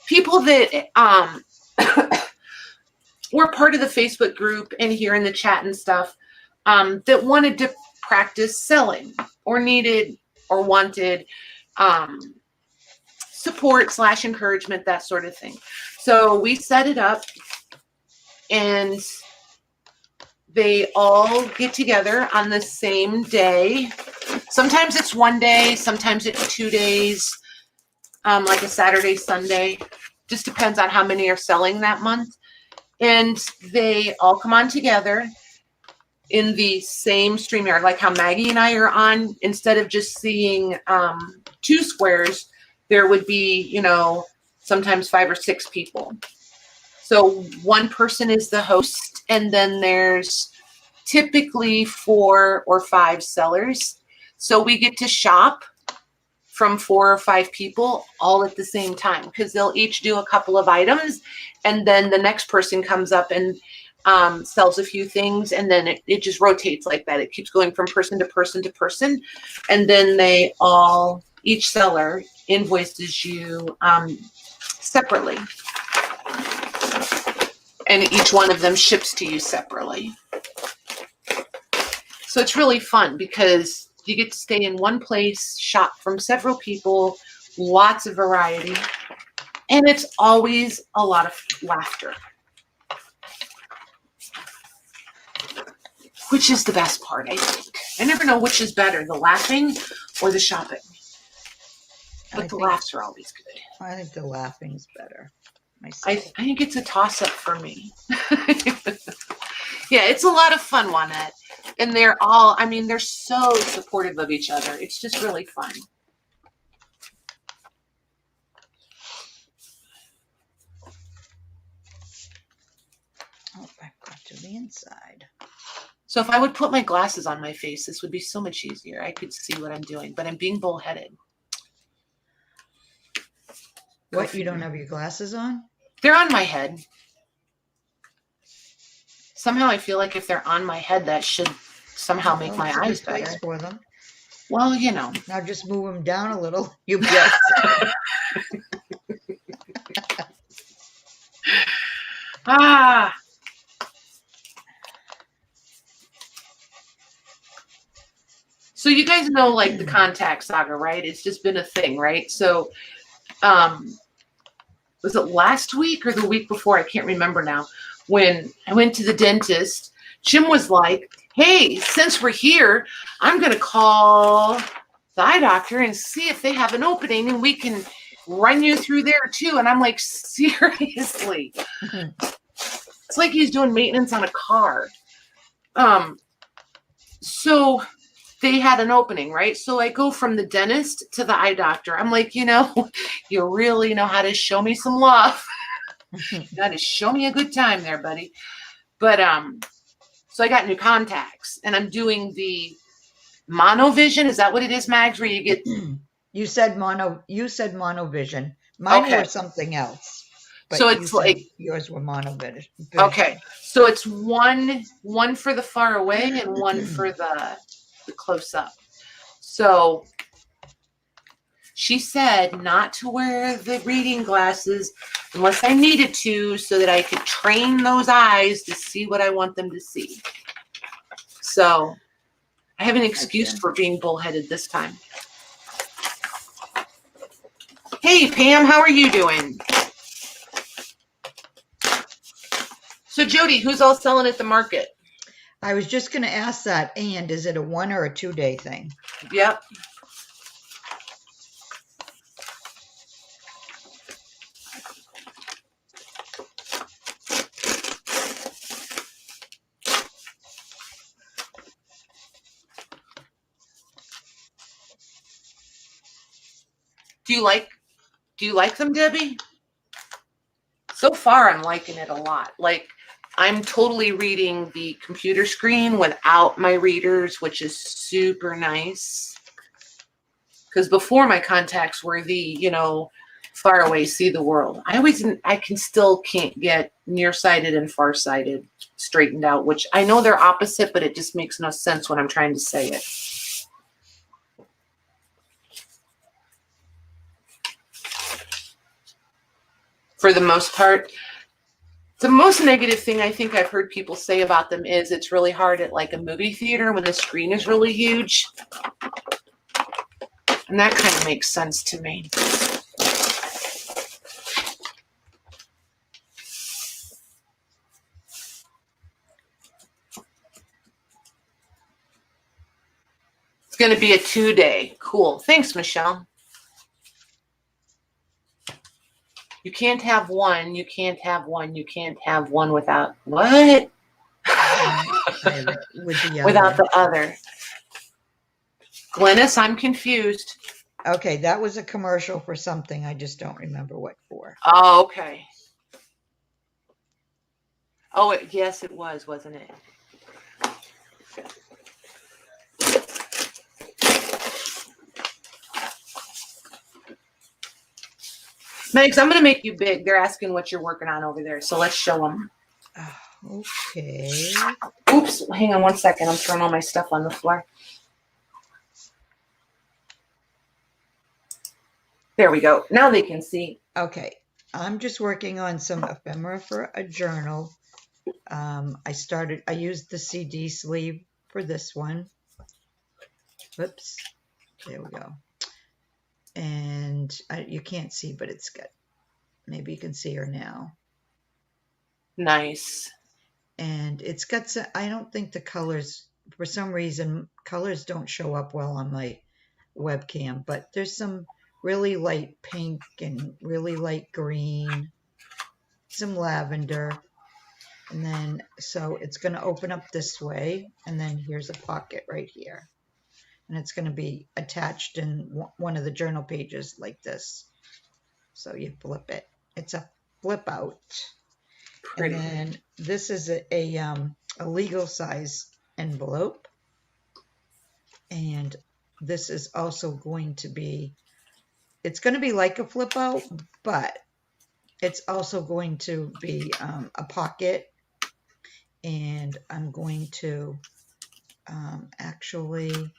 People that were part of the Facebook group and here in the chat and stuff that wanted to practice selling or needed or wanted support / encouragement, that sort of thing. So we set it up, and they all get together on the same day. Sometimes it's one day, sometimes it's 2 days, like a Saturday, Sunday. Just depends on how many are selling that month. And they all come on together in the same StreamYard, like how Maggie and I are on. Instead of just seeing 2 squares, there would be, you know, sometimes 5 or 6 people. So one person is the host, and then there's typically 4 or 5 sellers. So we get to shop from 4 or 5 people all at the same time, because they'll each do a couple of items, and then the next person comes up and sells a few things, and then it just rotates like that. It keeps going from person to person to person, and then they all, each seller invoices you separately, and each one of them ships to you separately. So it's really fun because you get to stay in one place, shop from several people, lots of variety, and it's always a lot of laughter, which is the best part, I think. I never know which is better, the laughing or the shopping. But the laughs are always good. I think the laughing's better. I think it's a toss-up for me. Yeah, it's a lot of fun, Juanette. And they're all, I mean, they're so supportive of each other. It's just really fun. Oh, I've got to the inside. So if I would put my glasses on my face, this would be so much easier. I could see what I'm doing, but I'm being bullheaded. What, you don't have your glasses on? They're on my head. Somehow I feel like if they're on my head, that should somehow make my eyes better. For them. Well, you know. Now just move them down a little. You bet. Ah. So you guys know, like, the contact saga, right? It's just been a thing, right? So, was it last week or the week before? I can't remember now. When I went to the dentist, Jim was like, hey, since we're here, I'm going to call the eye doctor and see if they have an opening and we can run you through there too. And I'm like, seriously? It's like he's doing maintenance on a car. So they had an opening, right? So I go from the dentist to the eye doctor. I'm like, you know, you really know how to show me some love. You got to show me a good time there, buddy. But so I got new contacts, and I'm doing the monovision. Is that what it is, Mags? Where you get You said monovision. Mine were something else. But so it's like yours were monovision. Okay, so it's one for the far away and one for the close up. So she said not to wear the reading glasses unless I needed to, so that I could train those eyes to see what I want them to see. So I have an excuse for being bullheaded this time. Hey, Pam, how are you doing? So, Jody, who's all selling at the market? I was just going to ask that. And is it a 1 or a 2 day thing? Yep. Do you like them, Debbie? So far, I'm liking it a lot. Like, I'm totally reading the computer screen without my readers, which is super nice. Because before, my contacts were the, you know, far away, see the world. I can't get nearsighted and farsighted straightened out, which I know they're opposite, but it just makes no sense when I'm trying to say it. For the most part, the most negative thing I think I've heard people say about them is it's really hard at like a movie theater when the screen is really huge. And that kind of makes sense to me. It's going to be a 2-day. Cool. Thanks, Michelle. You can't have one. You can't have one. You can't have one without what? With the without the other. Glennis, I'm confused. Okay, that was a commercial for something. I just don't remember what for. Oh, okay. Oh, yes, it was, wasn't it? Megs, I'm going to make you big. They're asking what you're working on over there, so let's show them. Okay. Oops, hang on one second. I'm throwing all my stuff on the floor. There we go. Now they can see. Okay. I'm just working on some ephemera for a journal. I used the CD sleeve for this one. Whoops. There we go. And you can't see, but it's good. Maybe you can see her now. Nice. And it's got some, I don't think the colors, for some reason, colors don't show up well on my webcam, but there's some really light pink and really light green, some lavender. And then, so it's going to open up this way. And then here's a pocket right here. And it's going to be attached in one of the journal pages like this. So you flip it. It's a flip out. Pretty. And then this is a legal size envelope. And this is also going to be, it's going to be like a flip out, but it's also going to be a pocket. And I'm going to actually,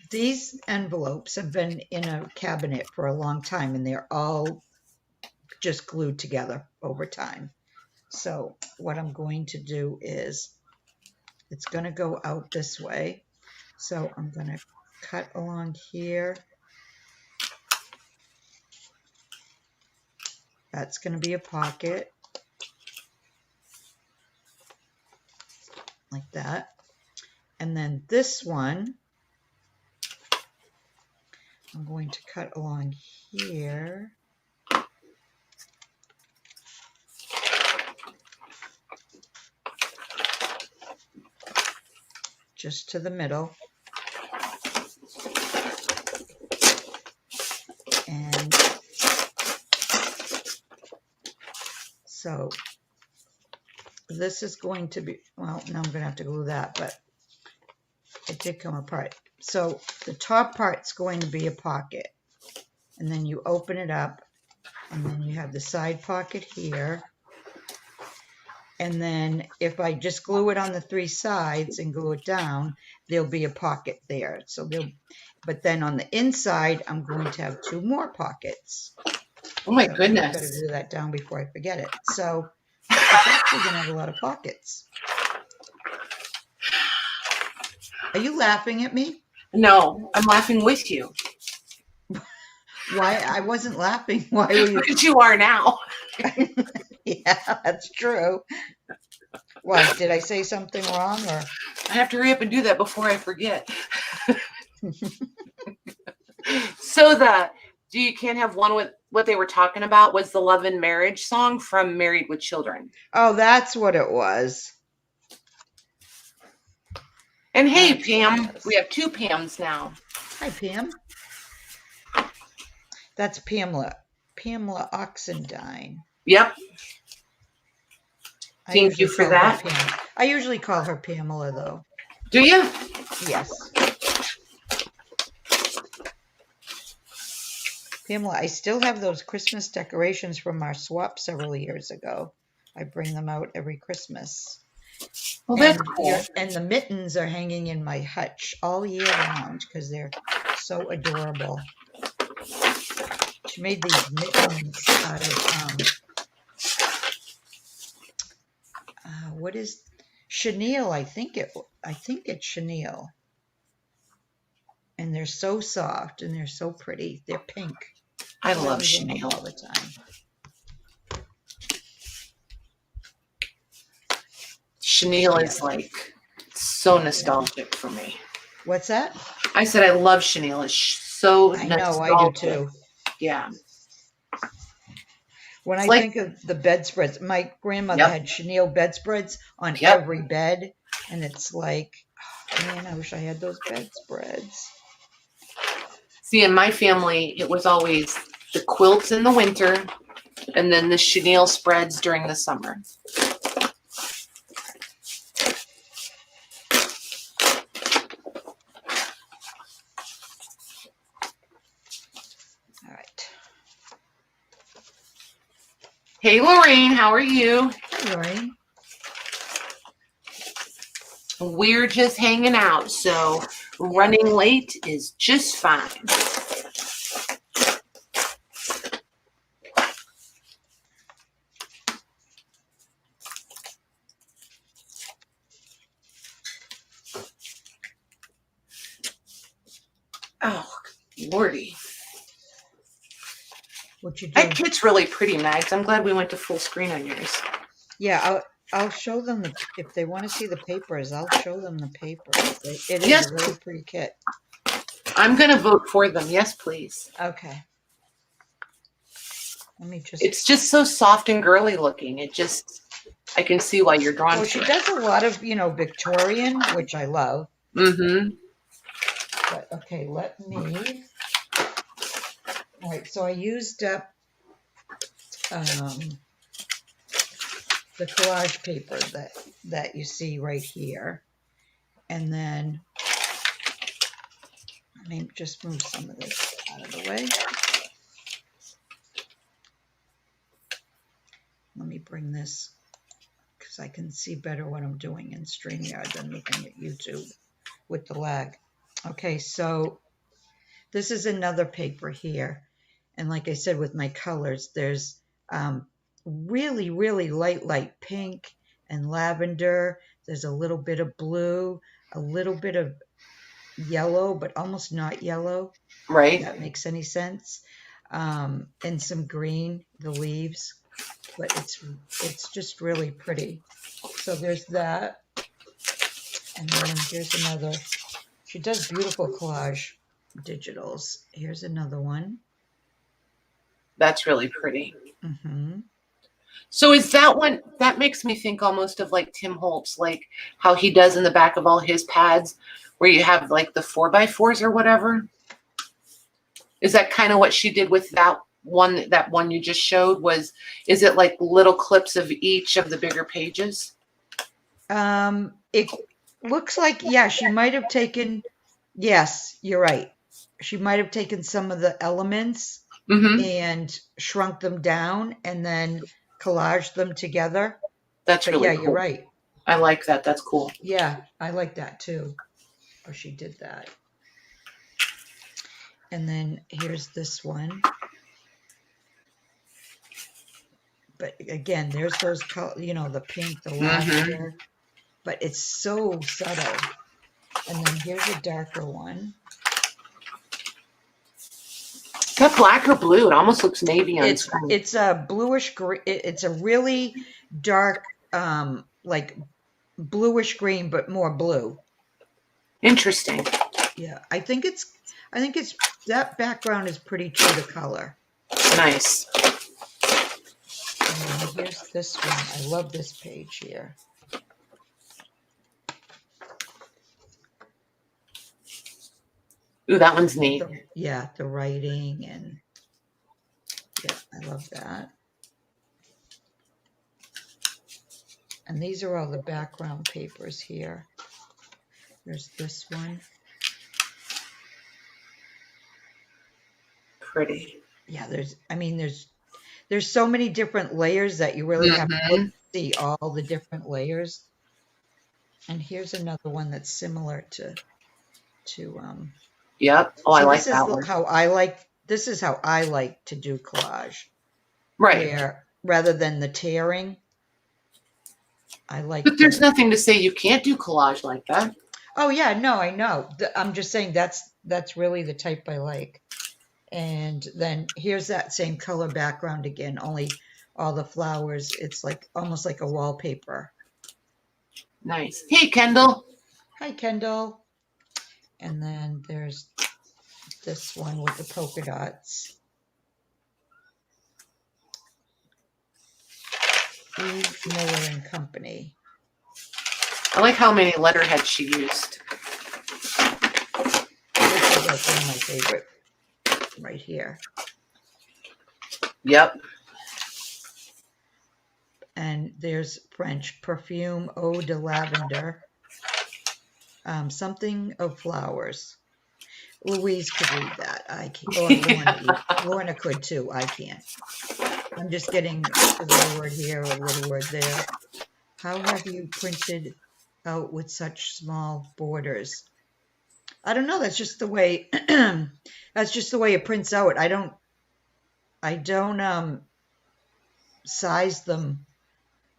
these envelopes have been in a cabinet for a long time, and they're all just glued together over time. So what I'm going to do is, it's going to go out this way. So I'm going to cut along here. That's going to be a pocket. Like that. And then this one, I'm going to cut along here. Just to the middle. And so this is going to be, well, now I'm going to have to glue that, but it did come apart. So the top part's going to be a pocket. And then you open it up, and then you have the side pocket here. And then if I just glue it on the 3 sides and glue it down, there'll be a pocket there. So but then on the inside, I'm going to have 2 more pockets. Oh my So goodness. I've got to glue that down before I forget it. So it's actually going to have a lot of pockets. Are you laughing at me? No, I'm laughing with you. Why? I wasn't laughing. Why were you? But you are now. Yeah, that's true. What, did I say something wrong, or? I have to hurry up and do that before I forget. So you can't have one with what they were talking about was the Love and Marriage song from Married with Children. Oh, that's what it was. And hey, Pam, we have 2 Pams now. Hi, Pam. That's Pamela. Pamela Oxendine. Yep. Thank you for that. I usually call her Pamela, though. Do you? Yes. Pamela, I still have those Christmas decorations from our swap several years ago. I bring them out every Christmas. Well, that's cool. And the mittens are hanging in my hutch all year round because they're so adorable. She made these mittens out of, what is chenille? I think it's chenille. And they're so soft and they're so pretty. They're pink. I love wear them chenille. all the time. Chenille is like so nostalgic for me. What's that? I said I love chenille. It's so I know, nostalgic. I do too. Yeah. When It's I like- think of the bedspreads, my grandmother Yep. had chenille bedspreads on Yep. every bed. And it's like, oh, man, I wish I had those bedspreads. See, in my family, it was always the quilts in the winter and then the chenille spreads during the summer. All right. Hey, Lorraine, how are you? Hi, Lori. We're just hanging out, so running late is just fine. Oh, Lordy. What you do? That kit's really pretty, Mags. I'm glad we went to full screen on yours. Yeah, I'll show them if they want to see the papers. I'll show them the papers. It is Yes. a really pretty kit. I'm going to vote for them. Yes, please. Okay. Let me just. It's just so soft and girly looking. I can see why you're drawn Well, to she it. does a lot of, Victorian, which I love. Mm-hmm. But okay, let me. All right, so I used up the collage paper that you see right here, and then let me just move some of this out of the way. Let me bring this because I can see better what I'm doing in StreamYard than looking at YouTube with the lag. Okay, so this is another paper here. And like I said, with my colors, there's really, really light pink and lavender. There's a little bit of blue, a little bit of yellow, but almost not yellow. Right. If that makes any sense. And some green, the leaves. But it's just really pretty. So there's that. And then here's another. She does beautiful collage digitals. Here's another one. That's really pretty. Mm-hmm. So is that one, that makes me think almost of like Tim Holtz, like how he does in the back of all his pads where you have like the 4x4s or whatever. Is that kind of what she did with that one you just showed? Is it like little clips of each of the bigger pages? It looks like, yeah, she might have taken, yes, you're right. She might have taken some of the elements and shrunk them down and then collaged them together. That's really cool. You're right. I like that. That's cool. Yeah, I like that too. Oh, she did that. And then here's this one. But again, there's those colors, the pink, the lavender. But it's so subtle. And then here's a darker one. Is that black or blue? It almost looks navy on screen. It's a bluish green. It's a really dark, like bluish green, but more blue. Interesting. Yeah, I think it's that background is pretty true to color. Nice. And then here's this one. I love this page here. Ooh, that one's neat. The writing and yeah, I love that. And these are all the background papers here. There's this one. Pretty. Yeah, there's so many different layers that you really have to look to see all the different layers. And here's another one that's similar to Yep. Oh, I like that one. This is how I like to do collage. Right. Where rather than the tearing, I like. But there's nothing to say you can't do collage like that. Oh yeah, no, I know. I'm just saying that's really the type I like. And then here's that same color background again, only all the flowers. It's like almost like a wallpaper. Nice. Hey, Kendall. Hi, Kendall. And then there's this one with the polka dots. E. Miller and Company. I like how many letterheads she used. This is like one of my favorite right here. Yep. And there's French perfume eau de lavender. Something of flowers. Louise could read that. I can't. Or Lorna could too. I can't. I'm just getting a little word here, a little word there. How have you printed out with such small borders? I don't know. That's just the way. That's just the way it prints out. I don't size them,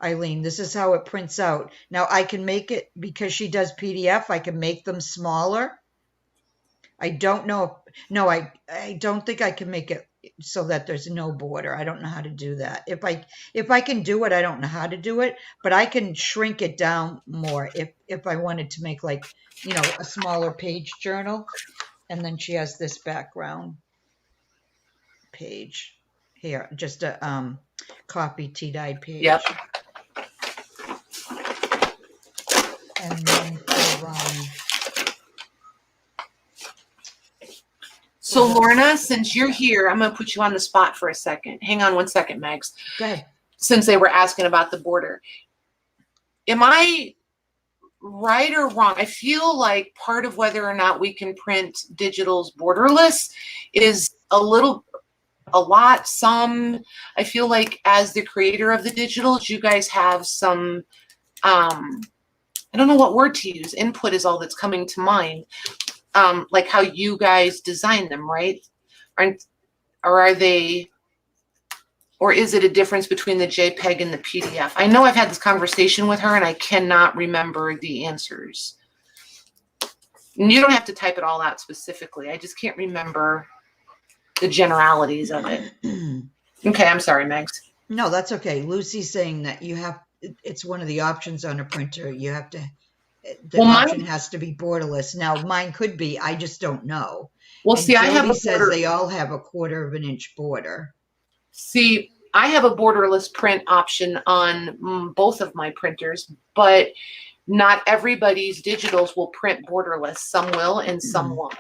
Eileen. This is how it prints out. Now I can make it, because she does PDF, I can make them smaller. I don't know. No, I don't think I can make it so that there's no border. I don't know how to do that. If I can do it, I don't know how to do it, but I can shrink it down more if I wanted to make, like, you know, a smaller page journal. And then she has this background page here, just a copy tea-dyed page. Yep. And then for, so Lorna, since you're here, I'm going to put you on the spot for a second. Hang on 1 second, Megs. go ahead. Since they were asking about the border. Am I right or wrong? I feel like part of whether or not we can print digitals borderless is some. I feel like as the creator of the digitals, you guys have some, I don't know what word to use. Input is all that's coming to mind. Like how you guys design them, right? Or is it a difference between the JPEG and the PDF? I know I've had this conversation with her and I cannot remember the answers. And you don't have to type it all out specifically. I just can't remember the generalities of it. Okay, I'm sorry, Megs. No, that's okay. Lucy's saying that it's one of the options on a printer. You have to, the option has to be borderless. Now, mine could be, I just don't know. Well, and see, I have a says they all have a 1/4 of an inch border. See, I have a borderless print option on both of my printers, but not everybody's digitals will print borderless. Some will and some won't.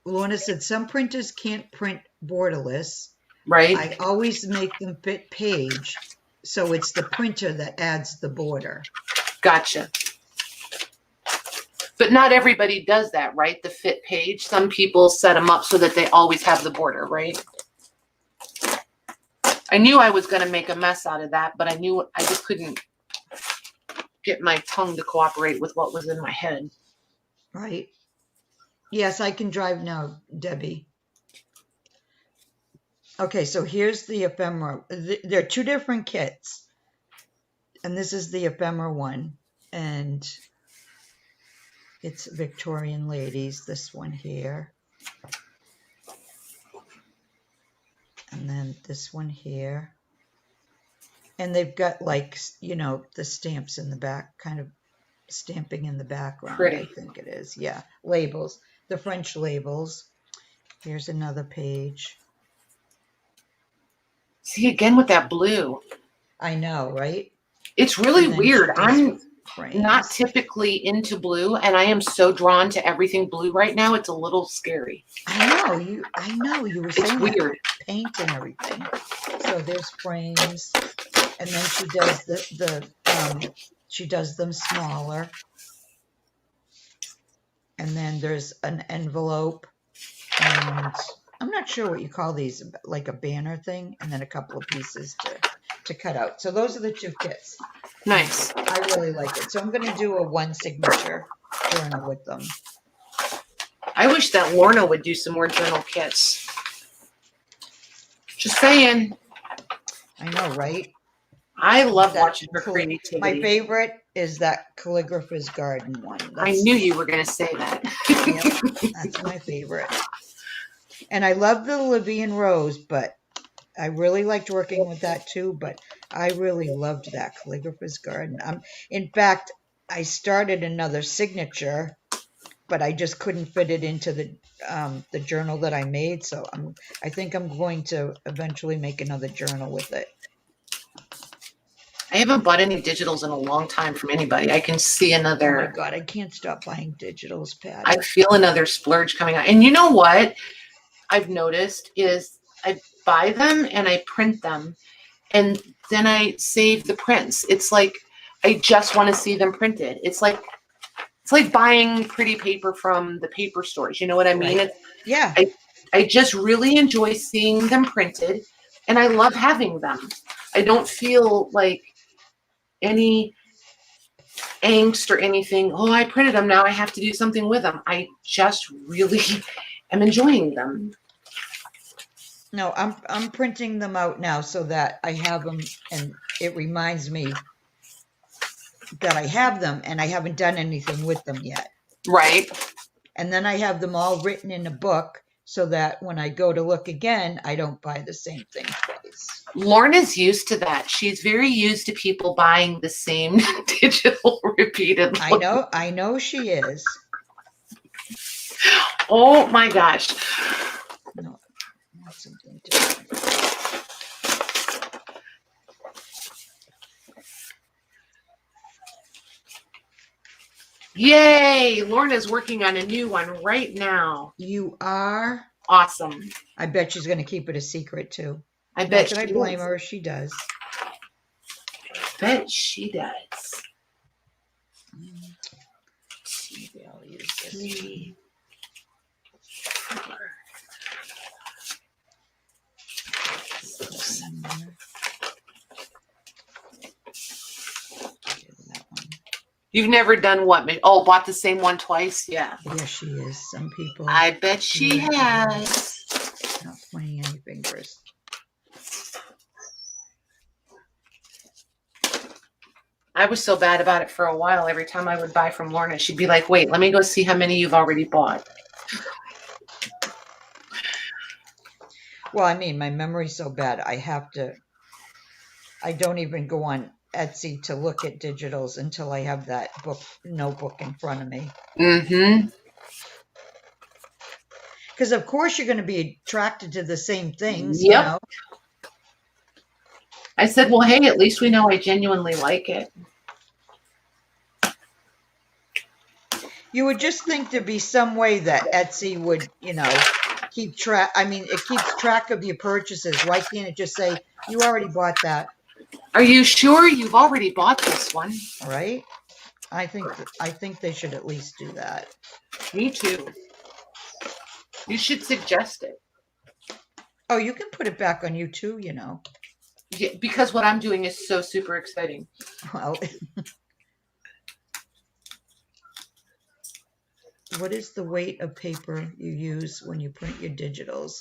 Lorna said some printers can't print borderless. Right. I always make them fit page, so it's the printer that adds the border. Gotcha. But not everybody does that, right? The fit page. Some people set them up so that they always have the border, right? I knew I was going to make a mess out of that, but I just couldn't get my tongue to cooperate with what was in my head. Right. Yes, I can drive now, Debbie. Okay, so here's the ephemera. There are 2 different kits. And this is the ephemera one. And it's Victorian ladies, this one here. And then this one here. And they've got, like, you know, the stamps in the back, kind of stamping in the background. Pretty. I think it is. Yeah, labels, the French labels. Here's another page. See, again with that blue. I know, right? It's really weird. I'm frames. not typically into blue, and I am so drawn to everything blue right now. It's a little scary. I know. You were saying It's weird. Paint and everything. So there's frames, and then she does she does them smaller. And then there's an envelope, and I'm not sure what you call these, like a banner thing, and then a couple of pieces to cut out. So those are the 2 kits. Nice. I really like it. So I'm going to do a 1 signature journal with them. I wish that Lorna would do some more journal kits. Just saying. I know, right? I love watching her Cool. creativity. My favorite is that Calligrapher's Garden one. I knew you were going to say that. Yep, that's my favorite. And I love the Levian Rose, but I really liked working with that too, but I really loved that Calligrapher's Garden. In fact, I started another signature, but I just couldn't fit it into the journal that I made. So I think I'm going to eventually make another journal with it. I haven't bought any digitals in a long time from anybody. I can see another. Oh my God, I can't stop buying digitals, Patty. I feel another splurge coming out. And you know what I've noticed is I buy them and I print them and then I save the prints. It's like I just want to see them printed. It's like buying pretty paper from the paper stores. You know what I mean? Right. Yeah. I just really enjoy seeing them printed and I love having them. I don't feel like any angst or anything. Oh, I printed them. Now I have to do something with them. I just really am enjoying them. No, I'm printing them out now so that I have them and it reminds me that I have them and I haven't done anything with them yet. Right. And then I have them all written in a book so that when I go to look again, I don't buy the same thing twice. Lorna's used to that. She's very used to people buying the same digital repeatedly. I know she is. Oh my gosh. No, not something different. Yay! Lorna's working on a new one right now. You are? Awesome. I bet she's going to keep it a secret too. I bet she I blame her if she does. I bet she does. Maybe I'll use this. 3, 4, 7. You've never done what? Oh, bought the same one twice? Yeah. Yes, she is. Some people. I bet she has. Not pointing any fingers. I was so bad about it for a while. Every time I would buy from Lorna, she'd be like, wait, let me go see how many you've already bought. Well, I mean, my memory's so bad. I don't even go on Etsy to look at digitals until I have that notebook in front of me. Mm-hmm. Because of course you're going to be attracted to the same things. Yep. You know? I said, well, hey, at least we know I genuinely like it. You would just think there'd be some way that Etsy would, keep track. I mean, it keeps track of your purchases. Why can't it just say, you already bought that? Are you sure you've already bought this one? Right? I think they should at least do that. Me too. You should suggest it. Oh, you can put it back on you too, Yeah, because what I'm doing is so super exciting. Well, what is the weight of paper you use when you print your digitals?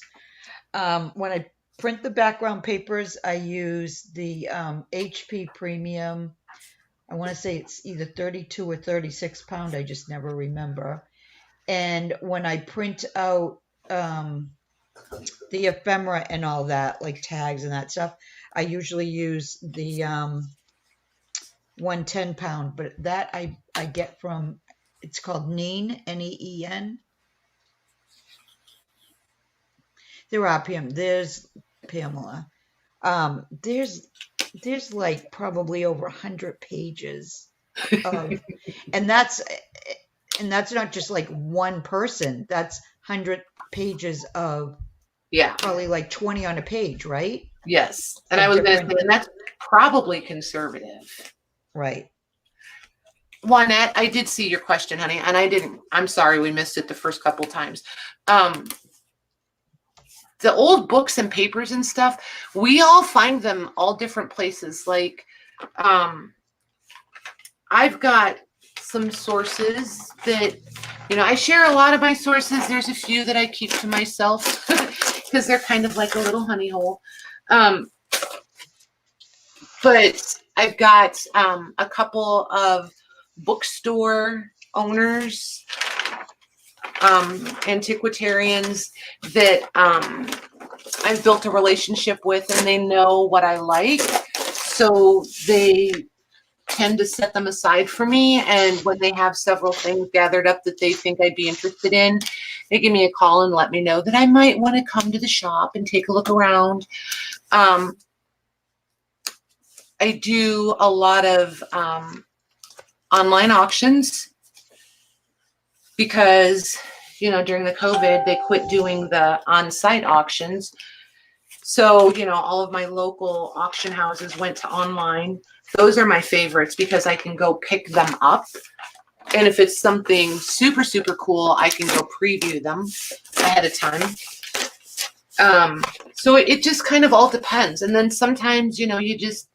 When I print the background papers, I use the HP Premium. I want to say it's either 32 or 36 pound. I just never remember. And when I print out the ephemera and all that, like tags and that stuff, I usually use the 110 pound, but that I get from, it's called Neen, N-E-E-N. There are there's Pamela. There's like probably over 100 pages of, and that's not just like one person. That's 100 pages of, probably like 20 on a page, right? Yes. And I was going to say, and that's probably conservative. Right. Juanette, I did see your question, honey, and I'm sorry we missed it the first couple times. The old books and papers and stuff, we all find them all different places. Like, I've got some sources that, I share a lot of my sources. There's a few that I keep to myself because they're kind of like a little honey hole. But I've got a couple of bookstore owners, antiquarians that I've built a relationship with, and they know what I like. So they tend to set them aside for me. And when they have several things gathered up that they think I'd be interested in, they give me a call and let me know that I might want to come to the shop and take a look around. I do a lot of online auctions because, you know, during the COVID, they quit doing the on-site auctions. So, you know, all of my local auction houses went to online. Those are my favorites because I can go pick them up. And if it's something super, super cool, I can go preview them ahead of time. So it just kind of all depends. And then sometimes, you know, you just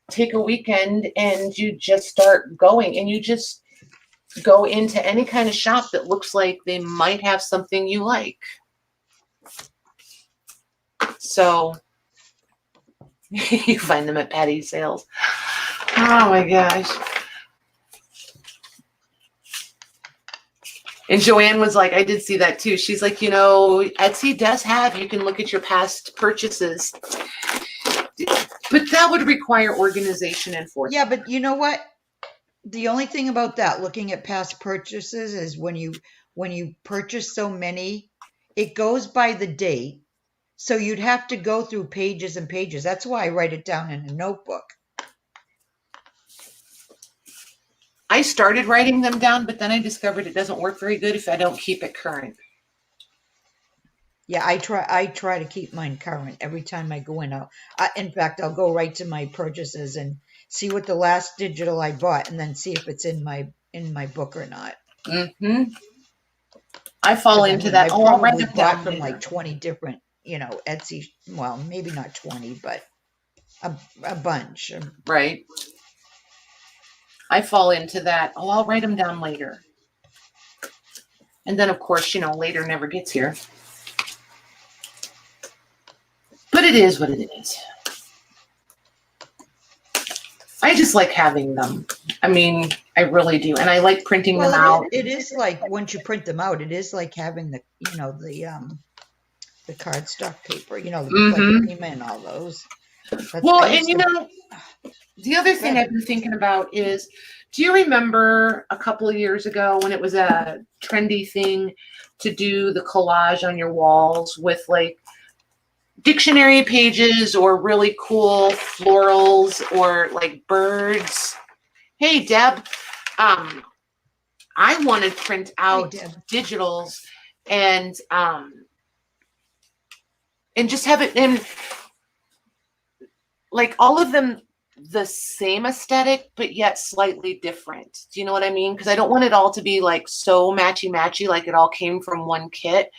take a weekend and you just start going, and you just go into any kind of shop that looks like they might have something you like. So you find them at Patty sales. Oh my gosh. And Joanne was like, I did see that too. She's like, you know, Etsy does have, you can look at your past purchases. But that would require organization and foresight. Yeah, but you know what? The only thing about that, looking at past purchases, is when you purchase so many, it goes by the date. So you'd have to go through pages and pages. That's why I write it down in a notebook. I started writing them down, but then I discovered it doesn't work very good if I don't keep it current. Yeah, I try to keep mine current every time I go in. In fact, I'll go right to my purchases and see what the last digital I bought, and then see if it's in my book or not. Mm-hmm. I fall into that. I probably bought bought from like 20 different, you know, Etsy. Well, maybe not 20, but a bunch. Right. I fall into that. Oh, I'll write them down later. And then, of course, you know, later never gets here. But it is what it is. I just like having them. I mean, I really do. And I like printing them out. It is like, once you print them out, it is like having the, you know, the cardstock paper, you know, like Prima and all those. Well, and you know, the other thing I've been thinking about is, do you remember a couple of years ago when it was a trendy thing to do the collage on your walls with like dictionary pages or really cool florals or like birds? Hey, Deb, I want to print out digitals and just have it in like all of them the same aesthetic, but yet slightly different. Do you know what I mean? Because I don't want it all to be like so matchy-matchy, like it all came from one kit.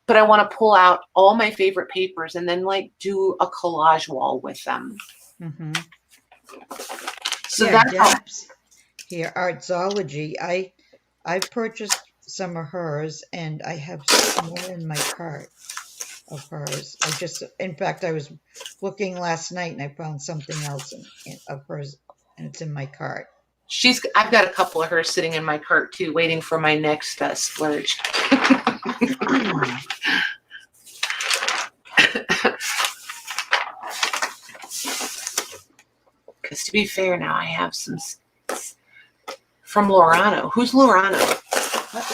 But I want to pull out all my favorite papers and then like do a collage wall with them. Mm-hmm. So that's here, Artsology. I've purchased some of hers, and I have some more in my cart of hers. In fact, I was looking last night and I found something else of hers, and it's in my cart. I've got a couple of hers sitting in my cart too, waiting for my next splurge. Because to be fair, now I have some from Lorano. Who's Lorano?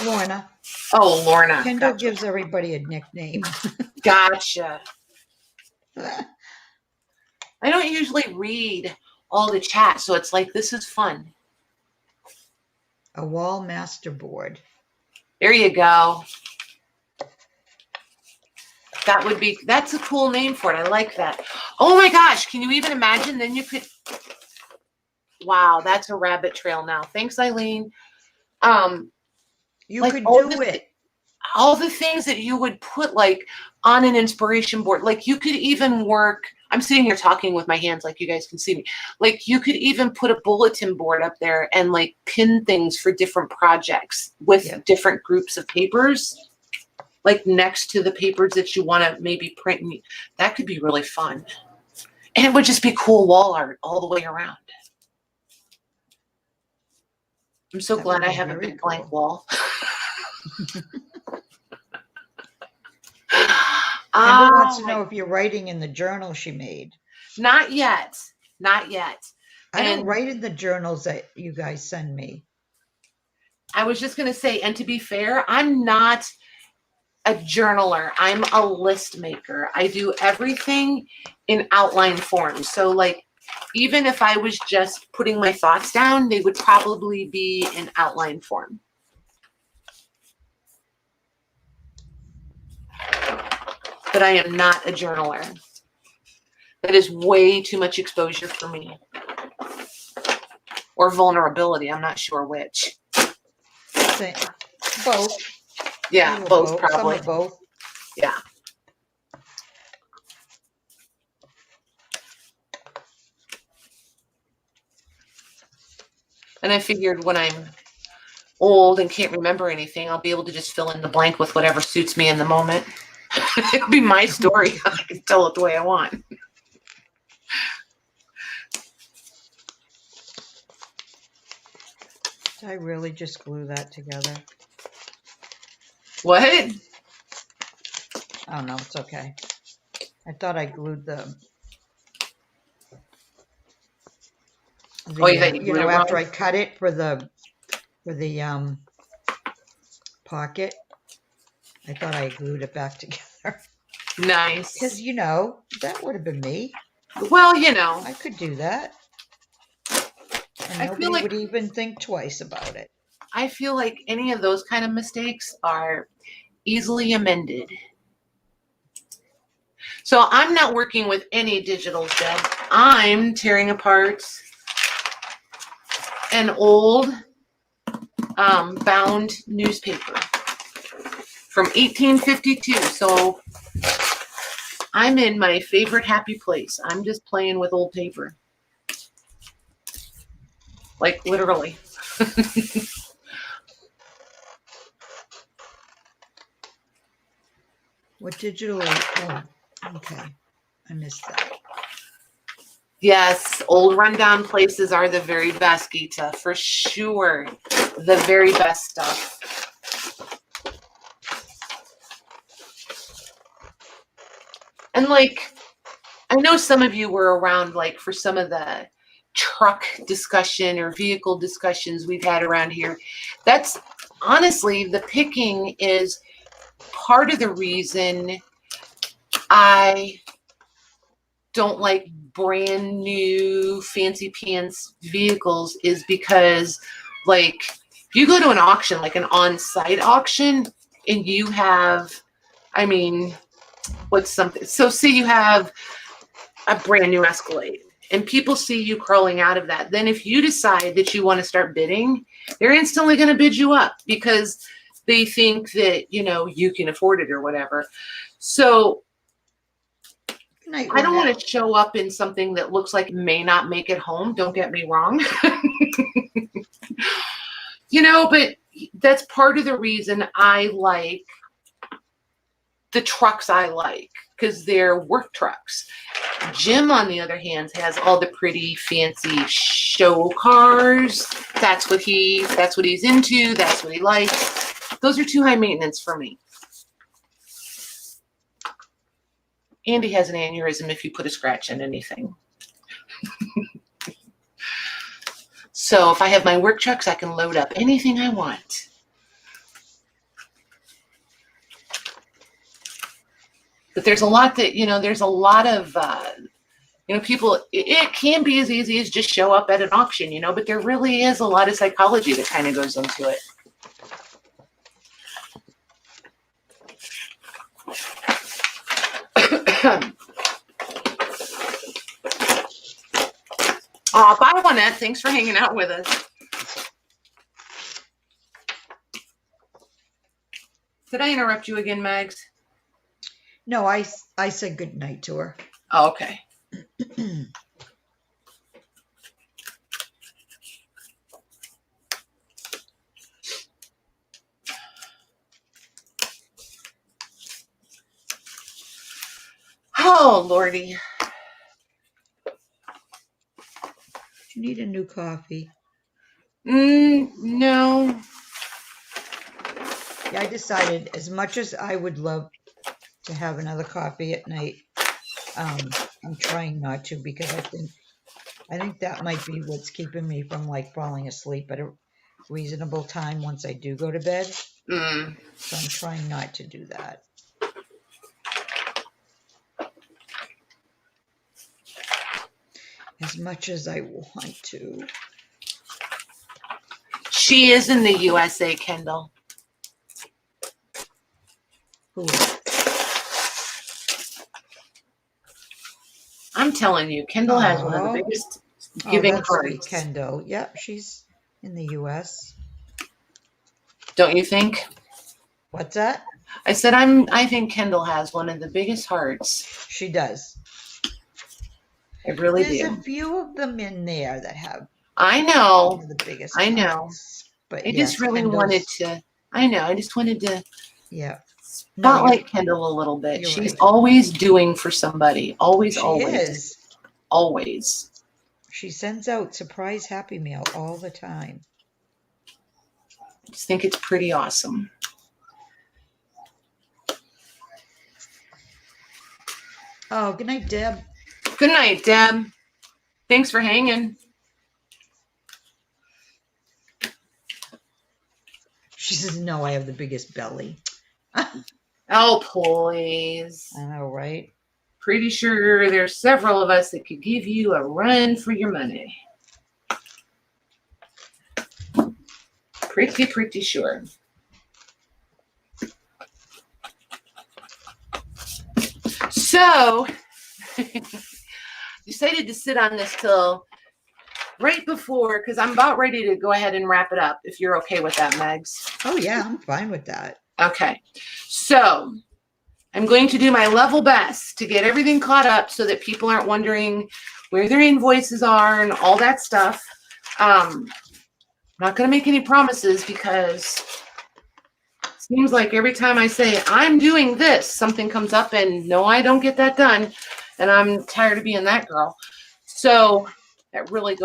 Lorna. Oh, Lorna. Kendall gives everybody a nickname. Gotcha. I don't usually read all the chat, so it's like, this is fun. A wall masterboard. There you go. That's a cool name for it. I like that. Oh my gosh, can you even imagine? Then you could, wow, that's a rabbit trail now. Thanks, Eileen. You like could do it. All the things that you would put like on an inspiration board. Like you could even work, I'm sitting here talking with my hands like you guys can see me. Like you could even put a bulletin board up there and like pin things for different projects with different groups of papers, like next to the papers that you want to maybe print. That could be really fun. And it would just be cool wall art all the way around. I'm so That glad would I be have a very big blank cool. wall. Amber wants Oh, to know if you're writing in the journal she made. not yet. Not yet. I don't And write in the journals that you guys send me. I was just going to say, and to be fair, I'm not a journaler. I'm a list maker. I do everything in outline form. So like, even if I was just putting my thoughts down, they would probably be in outline form. But I am not a journaler. That is way too much exposure for me. Or vulnerability. I'm not sure which. Both. Yeah, both probably. Some of both. Yeah. And I figured when I'm old and can't remember anything, I'll be able to just fill in the blank with whatever suits me in the moment. It'll be my story. I can tell it the way I want. Did I really just glue that together? What? Oh no, it's okay. I thought I glued the Oh, you think you you glued know, it after wrong? I cut it for the pocket, I thought I glued it back together. Nice. Because, you know, that would have been me. Well, you know, I could do that. And I nobody feel like would even think twice about it. I feel like any of those kind of mistakes are easily amended. So I'm not working with any digitals, Deb. I'm tearing apart an old bound newspaper from 1852. So I'm in my favorite happy place. I'm just playing with old paper. Like literally. What digitally? Oh, okay. I missed that. Yes, old rundown places are the very best, Geeta, for sure. The very best stuff. And like, I know some of you were around like for some of the truck discussion or vehicle discussions we've had around here. That's honestly, the picking is part of the reason I don't like brand new fancy pants vehicles is because like if you go to an auction, like an on-site auction, and you have, I mean, what's something, so say you have a brand new Escalade and people see you crawling out of that, then if you decide that you want to start bidding, they're instantly going to bid you up because they think that, you know, you can afford it or whatever. So I don't want to show up in something that looks like it may not make it home. Don't get me wrong. You know, but that's part of the reason I like the trucks I like, because they're work trucks. Jim, on the other hand, has all the pretty fancy show cars. That's what he's into. That's what he likes. Those are too high maintenance for me. Andy has an aneurysm if you put a scratch in anything. So if I have my work trucks, I can load up anything I want. But there's a lot that, you know, there's a lot of, you know, people, it can be as easy as just show up at an auction, you know, but there really is a lot of psychology that kind of goes into it. Bye, Juanette. Thanks for hanging out with us. Did I interrupt you again, Mags? No, I said good night to her. Oh, okay. Oh, Lordy. You need a new coffee. No. Yeah, I decided as much as I would love to have another coffee at night, I'm trying not to because I think that might be what's keeping me from like falling asleep at a reasonable time once I do go to bed. So I'm trying not to do that. As much as I want to. She is in the USA, Kendall. Who? I'm telling you, Kendall has one of the biggest giving that's sweet, hearts. Kendall. Yep, she's in the US. Don't you think? What's that? I said I think Kendall has one of the biggest hearts. She does. I really There's do. a few of them in there that have. I know. The biggest. I know. Hearts, but I just really Kendall's, wanted to. I know. I just wanted to. Yeah. Spotlight Kendall a little bit. She's right. always doing for somebody. Always. She is. Always. She sends out surprise Happy Mail all the time. I just think it's pretty awesome. Oh, good night, Deb. Good night, Deb. Thanks for hanging. She says, no, I have the biggest belly. Oh, please. I know, right? Pretty sure there's several of us that could give you a run for your money. Pretty sure. So, decided to sit on this till right before, because I'm about ready to go ahead and wrap it up, if you're okay with that, Megs. Oh, yeah, I'm fine with that. Okay. So, I'm going to do my level best to get everything caught up so that people aren't wondering where their invoices are and all that stuff. I'm not going to make any promises because it seems like every time I say I'm doing this, something comes up and no, I don't get that done. And I'm tired of being that girl. So that really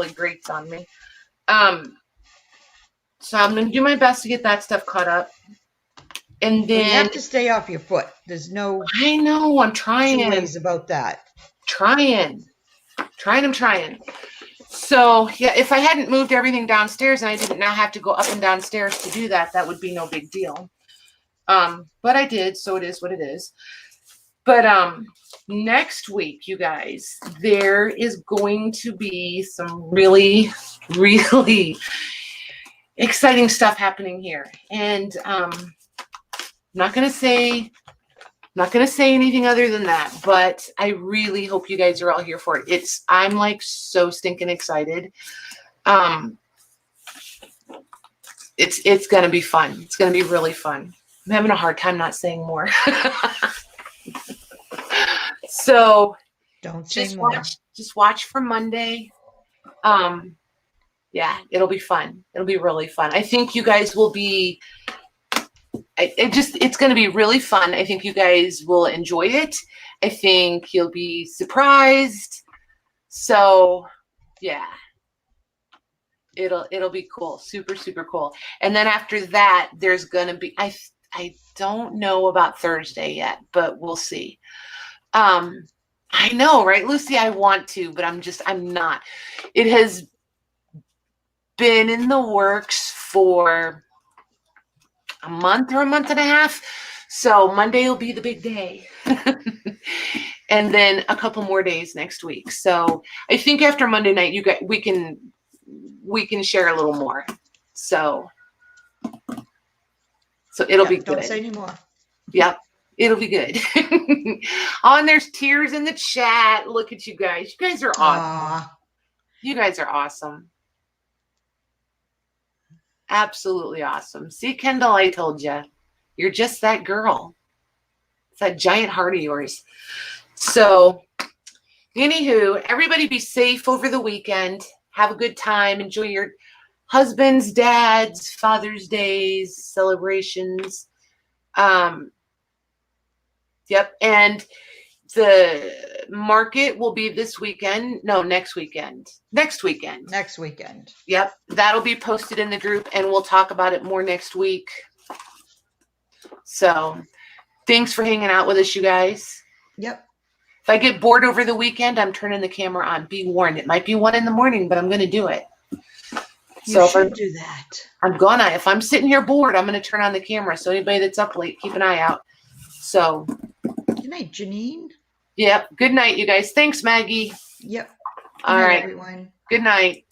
grates on me. So I'm going to do my best to get that stuff caught up. And then you have to stay off your foot. There's no. I know. I'm trying. Two ways about that. I'm trying. So yeah, if I hadn't moved everything downstairs and I didn't now have to go up and downstairs to do that, that would be no big deal. But I did, so it is what it is. But next week, you guys, there is going to be some really, really exciting stuff happening here, and I'm not gonna say anything other than that, but I really hope you guys are all here for it. I'm like so stinking excited. It's gonna be fun. It's gonna be really fun. I'm having a hard time not saying more. So don't say more. Just watch for Monday. Yeah, it'll be fun. It'll be really fun. I think you guys will be. It's going to be really fun. I think you guys will enjoy it. I think you'll be surprised. So, yeah, it'll be cool. Super, super cool. And then after that, there's going to be, I don't know about Thursday yet, but we'll see. I know, right, Lucy? I want to, but I'm not. It has been in the works for a month or a month and a half. So Monday will be the big day. And then a couple more days next week. So I think after Monday night, we can share a little more. So it'll be good. Don't say anymore. Yep. It'll be good. Oh, and there's tears in the chat. Look at you guys. You guys are awesome. You guys are awesome. Absolutely awesome. See, Kendall, I told you. You're just that girl. It's that giant heart of yours. So, anywho, everybody be safe over the weekend. Have a good time. Enjoy your husbands, dads, Father's Days, celebrations. Yep. And The market will be this weekend. No, next weekend. Next weekend. Next weekend. Yep. That'll be posted in the group and we'll talk about it more next week. So thanks for hanging out with us, you guys. Yep. If I get bored over the weekend, I'm turning the camera on. Be warned. It might be 1 a.m, but I'm going to do it. You should do that. I'm gonna. If I'm sitting here bored, I'm going to turn on the camera. So anybody that's up late, keep an eye out. So. Good night, Janine. Yep. Good night, you guys. Thanks, Maggie. Yep. All right, everyone. Good night.